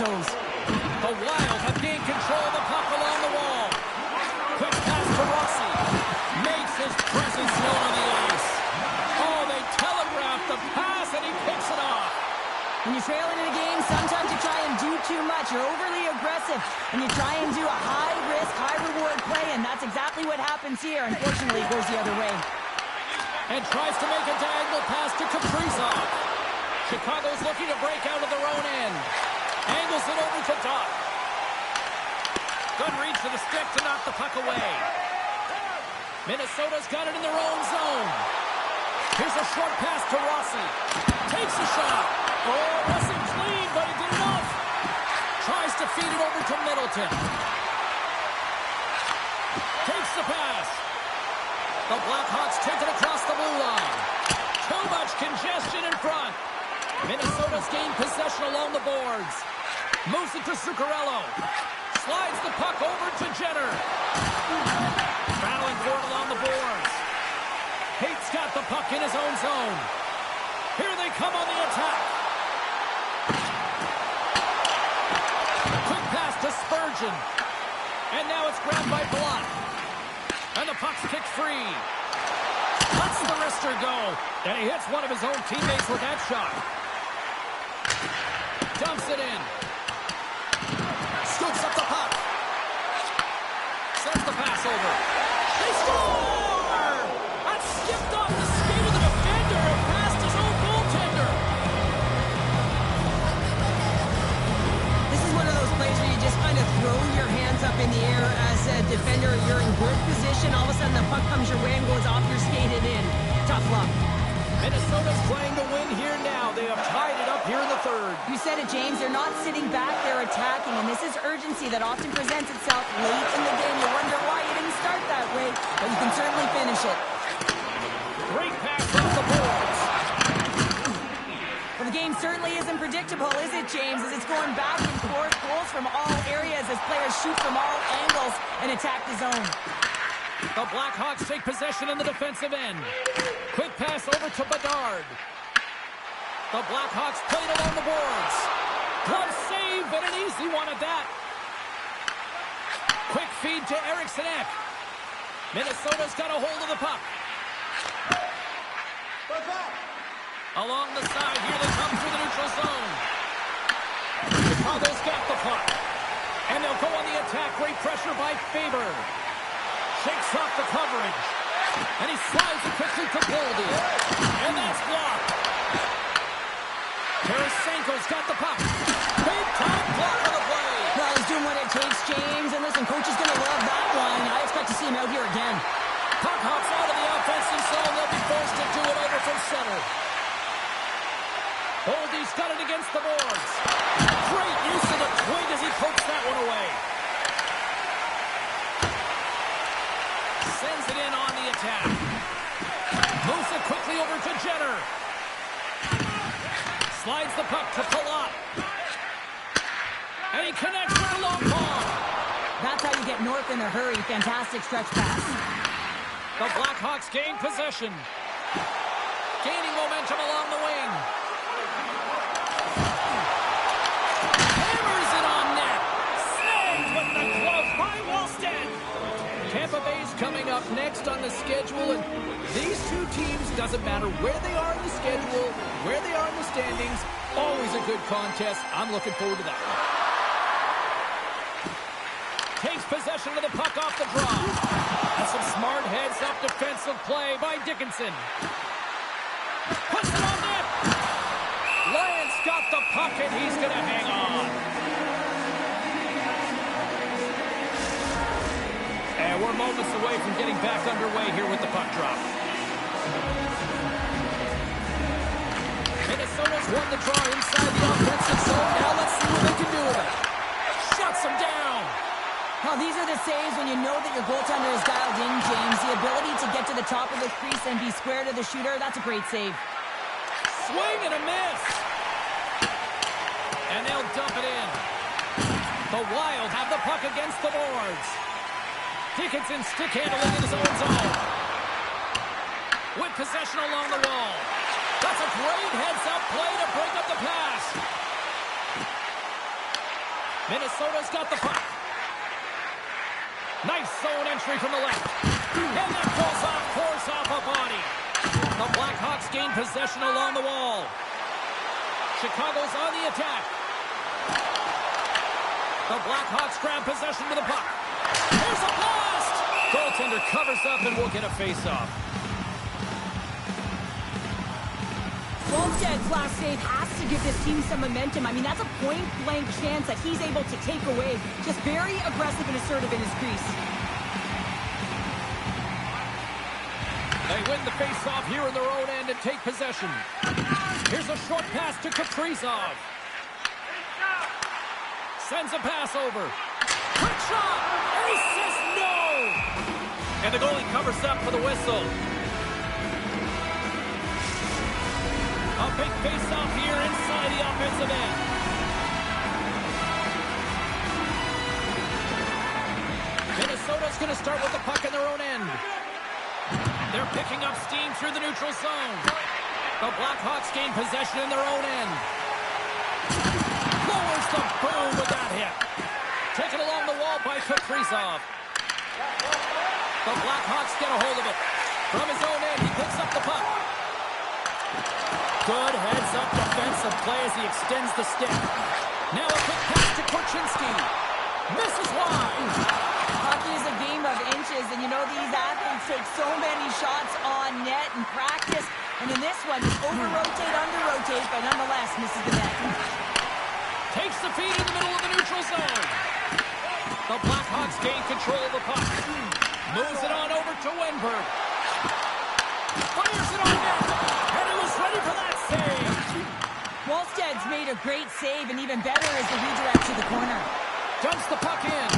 The Wild have gained control of the puck along the wall. Quick pass to Rossi. Makes his presence known on the ice. Oh, they telegraphed the pass, and he picks it off. When you're trailing in a game, sometimes you try and do too much. You're overly aggressive, and you try and do a high-risk, high-reward play, and that's exactly what happens here. Unfortunately, it goes the other way. And tries to make a diagonal pass to Kaprizov. Chicago's looking to break out of their own end. Angles it over to Dodd. Good reach to the stick to knock the puck away. Minnesota's got it in their own zone. Here's a short pass to Rossi. Takes a shot. Oh, wasn't clean, but he did enough. Tries to feed it over to Middleton. Takes the pass. The Blackhawks take it across the blue line. Too much congestion in front. Minnesota's gained possession along the boards. Moves it to Zuccarello. Slides the puck over to Jenner. Battling for it along the boards. Hate's got the puck in his own zone. Here they come on the attack. Quick pass to Spurgeon. And now it's grabbed by Block. And the puck's kicked free. Lets the wrister go. And he hits one of his own teammates with that shot. Dumps it in. Scoops up the puck. Sends the pass over. They score! That skipped off the skate of the defender and past his own goaltender. This is one of those plays where you just kind of throw your hands up in the air as a defender. You're in good position. All of a sudden, the puck comes your way and goes off your skate and in. Tough luck. Minnesota's playing to win here now. They have tied it up here in the third. You said it, James. They're not sitting back. They're attacking, and this is urgency that often presents itself late in the game. You wonder why you didn't start that way, but you can certainly finish it. Great pass off the boards. Well, the game certainly isn't predictable, is it, James? As it's going back and forth, goals from all areas as players shoot from all angles and attack the zone. The Blackhawks take possession in the defensive end. Quick pass over to Bedard. The Blackhawks played along the boards. Glove save, and an easy one at that. Quick feed to Eriksson Ek. Minnesota's got a hold of the puck. Along the side, here they come through the neutral zone. Chicago's got the puck. And they'll go on the attack. Great pressure by Faber. Shakes off the coverage. And he slides it quickly to Boldy. And that's blocked. Tarasenko's got the puck. Big time block on the play. Well, he's doing what it takes, James. And listen, coach is going to love that one. I expect to see him out here again. Puck hops out of the offensive zone. They'll be forced to do it over from center. Boldy's got it against the boards. Great use of the twig as he pokes that one away. Sends it in on the attack. Moves it quickly over to Jenner. Slides the puck to Palat. And he connects with a long ball. That's how you get north in a hurry. Fantastic stretch pass. The Blackhawks gain possession. Gaining momentum along the wing. Hammers it on net. Snagged with the glove by Wallstead. Tampa Bay's coming up next on the schedule, and these two teams, doesn't matter where they are in the schedule, where they are in the standings, always a good contest. I'm looking forward to that one. Takes possession of the puck off the draw. And some smart heads-up defensive play by Dickinson. Puts it on net. Lance got the puck, and he's going to hang on. And we're moments away from getting back underway here with the puck drop. Minnesota's won the draw inside the offensive zone. Now let's see what they can do with it. Shuts them down. Well, these are the saves when you know that your goaltender is dialed in, James. The ability to get to the top of the crease and be square to the shooter, that's a great save. Swing and a miss. And they'll dump it in. The Wild have the puck against the boards. Dickinson stick handling in his own zone. With possession along the wall. That's a great heads-up play to break up the pass. Minnesota's got the puck. Nice zone entry from the left. And that goes off course off a body. The Blackhawks gain possession along the wall. Chicago's on the attack. The Blackhawks grab possession to the puck. Here's a blast! Goaltender covers up and will get a face-off. Wallsted's last save has to give this team some momentum. I mean, that's a point-blank chance that he's able to take away. Just very aggressive and assertive in his crease. They win the face-off here in their own end and take possession. Here's a short pass to Kaprizov. Sends a pass over. Quick shot! And he says no! And the goalie covers up for the whistle. A big face-off here inside the offensive end. Minnesota's going to start with the puck in their own end. They're picking up steam through the neutral zone. The Blackhawks gain possession in their own end. Lowers the boom with that hit. Taken along the wall by Kaprizov. The Blackhawks get a hold of it. From his own end, he picks up the puck. Good heads-up defensive play as he extends the stick. Now a quick pass to Korchinski. Misses wide. Hockey is a game of inches, and you know these athletes take so many shots on net in practice. And in this one, over-rotate, under-rotate, but nonetheless misses the net. Takes the feed in the middle of the neutral zone. The Blackhawks gain control of the puck. Moves it on over to Wenberg. Fires it on net. And he was ready for that save. Wallsted's made a great save, and even better is the redirect to the corner. Dumps the puck in.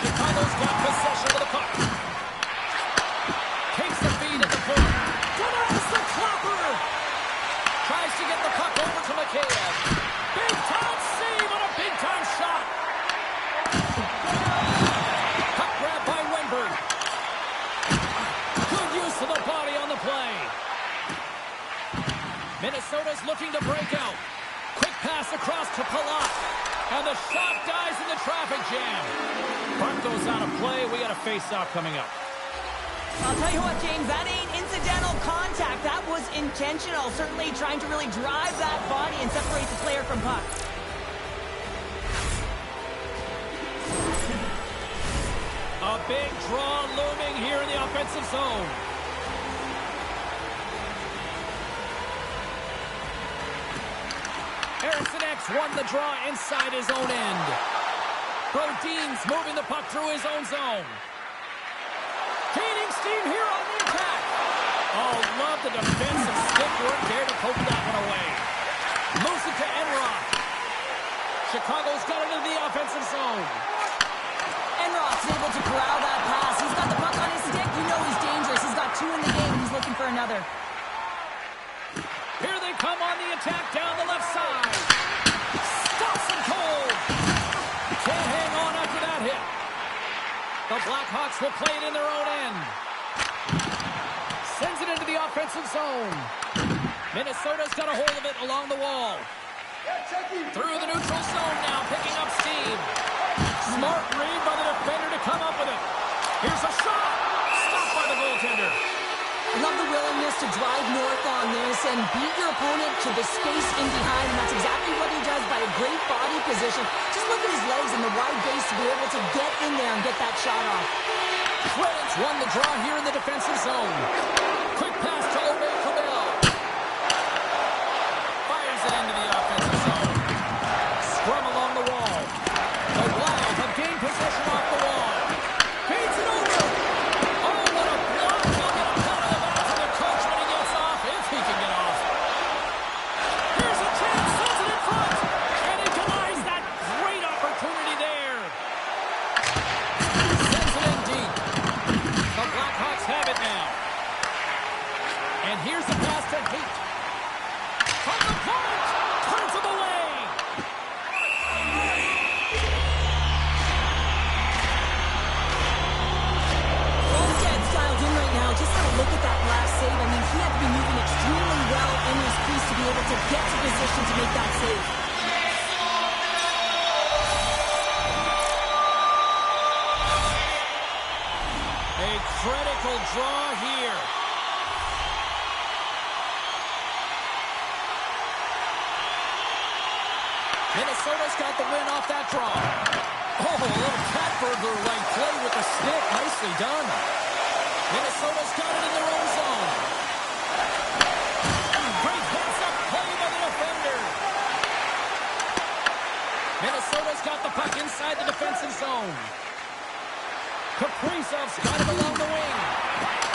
Chicago's got possession of the puck. Takes the feed at the point. Denies the clapper. Tries to get the puck over to Mikheyev. Big time save on a big time shot. Puck grab by Wenberg. Good use of the body on the play. Minnesota's looking to break out. Quick pass across to Palat. And the shot dies in the traffic jam. Puck goes out of play. We got a face-off coming up. I'll tell you what, James, that ain't incidental contact. That was intentional. Certainly trying to really drive that body and separate the player from puck. A big draw looming here in the offensive zone. Harrison X won the draw inside his own end. Brodin's moving the puck through his own zone. Gaining steam here on the attack. Oh, love the defensive stick work there to poke that one away. Moves it to Enroth. Chicago's got it into the offensive zone. Enroth's able to corral that pass. He's got the puck on his stick. You know he's dangerous. He's got two in the game. He's looking for another. Here they come on the attack down the left side. Stops him cold. Can't hang on after that hit. The Blackhawks will play it in their own end. Sends it into the offensive zone. Minnesota's got a hold of it along the wall. Through the neutral zone now, picking up steam. Smart read by the defender to come up with it. Here's a shot. Stopped by the goaltender. I love the willingness to drive north on this and beat your opponent to the space in behind, and that's exactly what he does by a great body position. Just look at his legs and the wide base to be able to get in there and get that shot off. Predators won the draw here in the defensive zone. Quick pass to O'Reilly. Fires it into the offensive zone. Scrum along the wall. The Wild have gained possession off the wall. Feeds it over. Oh, what a block. He'll get a cut of the back to the coach when he gets off, if he can get off. Here's a chance. Sends it in front. And he denies that great opportunity there. Sends it in deep. The Blackhawks have it now. And here's the pass to Haight. From the point. Turns him away. Wallsted's dialed in right now. Just have a look at that last save. I mean, he had to be moving extremely well in his crease to be able to get to position to make that save. A critical draw here. Minnesota's got the win off that draw. Oh, a little cat burglar-like play with the stick. Nicely done. Minnesota's got it in their own zone. Great heads-up play by the defender. Minnesota's got the puck inside the defensive zone. Kaprizov's got it along the wing.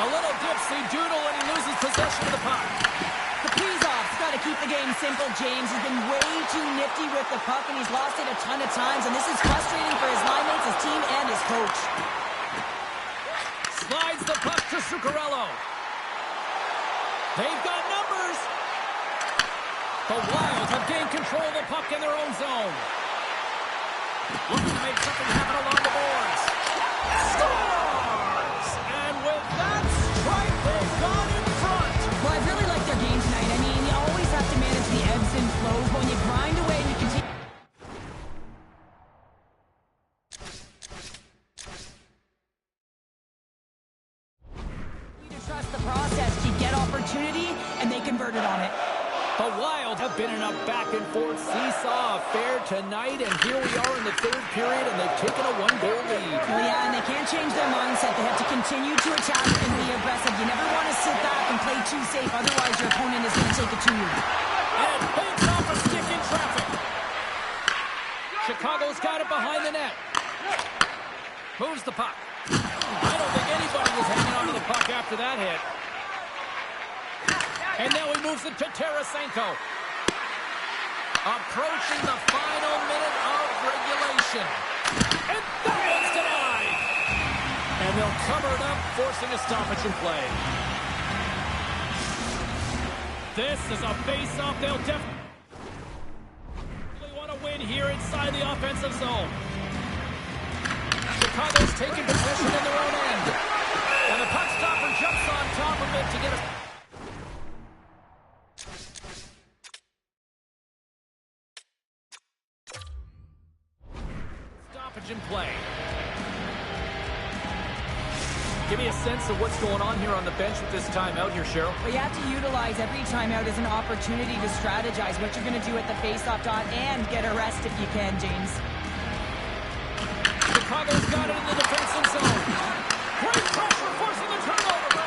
A little dipsy doodle and he loses possession of the puck. Kaprizov's got to keep the game simple, James. He's been way too nifty with the puck, and he's lost it a ton of times, and this is frustrating for his line mates, his team, and his coach. Slides the puck to Zuccarello. They've got numbers. The Wild have gained control of the puck in their own zone. Looking to make something happen along the boards. Scores! And with that strike, they've gone in front. Well, I really like their game tonight. I mean, you always have to manage the ebbs and flows, but when you grind away and you continue... to trust the process, you get opportunity, and they converted on it. The Wild have been in a back-and-forth seesaw affair tonight, and here we are in the third period, and they've taken a one-goal lead. Well, yeah, and they can't change their mindset. They have to continue to attack and be aggressive. You never want to sit back and play too safe, otherwise your opponent is going to take it to you. And banks off a stick in traffic. Chicago's got it behind the net. Moves the puck. I don't think anybody was hanging on to the puck after that hit. And now he moves it to Tarasenko. Approaching the final minute of regulation. And that one's denied. And they'll cover it up, forcing a stoppage in play. This is a face-off they'll definitely want to win here inside the offensive zone. Chicago's taking possession in their own end. And the puck stopper jumps on top of it to get a... stoppage in play. Give me a sense of what's going on here on the bench with this timeout here, Cheryl. Well, you have to utilize every timeout as an opportunity to strategize what you're going to do at the face-off dot and get a rest if you can, James. Chicago's got it in the defensive zone. Great pressure, forcing the turnover.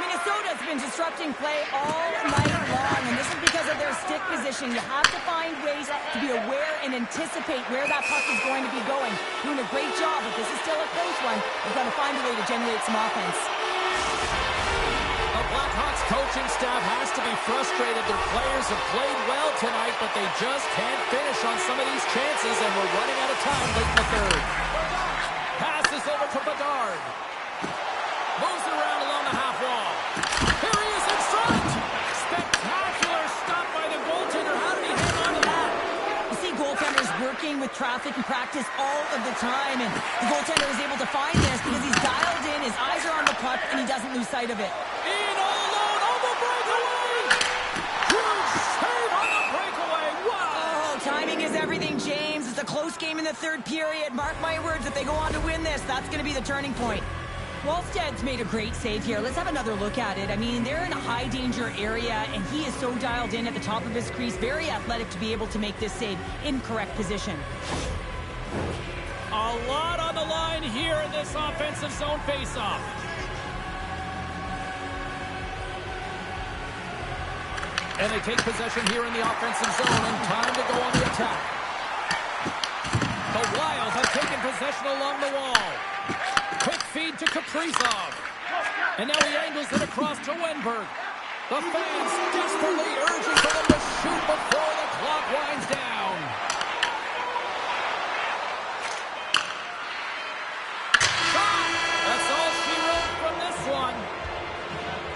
Minnesota's been disrupting play all night long, and this is because of their stick position. You have to find ways to be aware and anticipate where that puck is going to be going. Doing a great job, but this is still a close one. They've got to find a way to generate some offense. The Blackhawks coaching staff has to be frustrated. Their players have played well tonight, but they just can't finish on some of these chances, and we're running out of time late in the third. Passes over to Bedard. Moves it around along the half wall. Here he is in front. Spectacular stop by the goaltender. How did he hang on to that? You see goaltenders working with traffic and practice all of the time, and the goaltender is able to find this because he's dialed in, his eyes are on the puck, and he doesn't lose sight of it. In all alone on the breakaway. Huge save on the breakaway. Wow. Oh, timing is everything, James. It's a close game in the third period. Mark my words, if they go on to win this, that's going to be the turning point. Wallsted's made a great save here. Let's have another look at it. I mean, they're in a high-danger area, and he is so dialed in at the top of his crease. Very athletic to be able to make this save in correct position. A lot on the line here in this offensive zone faceoff. And they take possession here in the offensive zone, and time to go on the attack. The Wild have taken possession along the wall. Quick feed to Kaprizov. And now he angles it across to Wenberg. The fans desperately urging for them to shoot before the clock winds down. That's all she wrote from this one.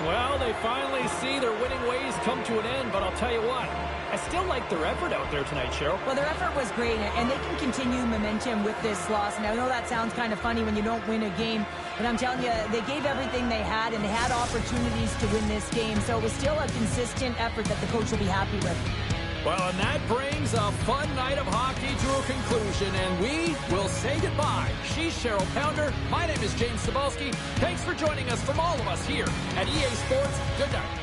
Well, they finally see their winning ways come to an end, but I'll tell you what, I still like their effort out there tonight, Cheryl. Well, their effort was great, and they can continue momentum with this loss. And I know that sounds kind of funny when you don't win a game, but I'm telling you, they gave everything they had, and they had opportunities to win this game. So it was still a consistent effort that the coach will be happy with. Well, and that brings a fun night of hockey to a conclusion, and we will say goodbye. She's Cheryl Pounder. My name is James Cebulski. Thanks for joining us from all of us here at EA Sports. Good night.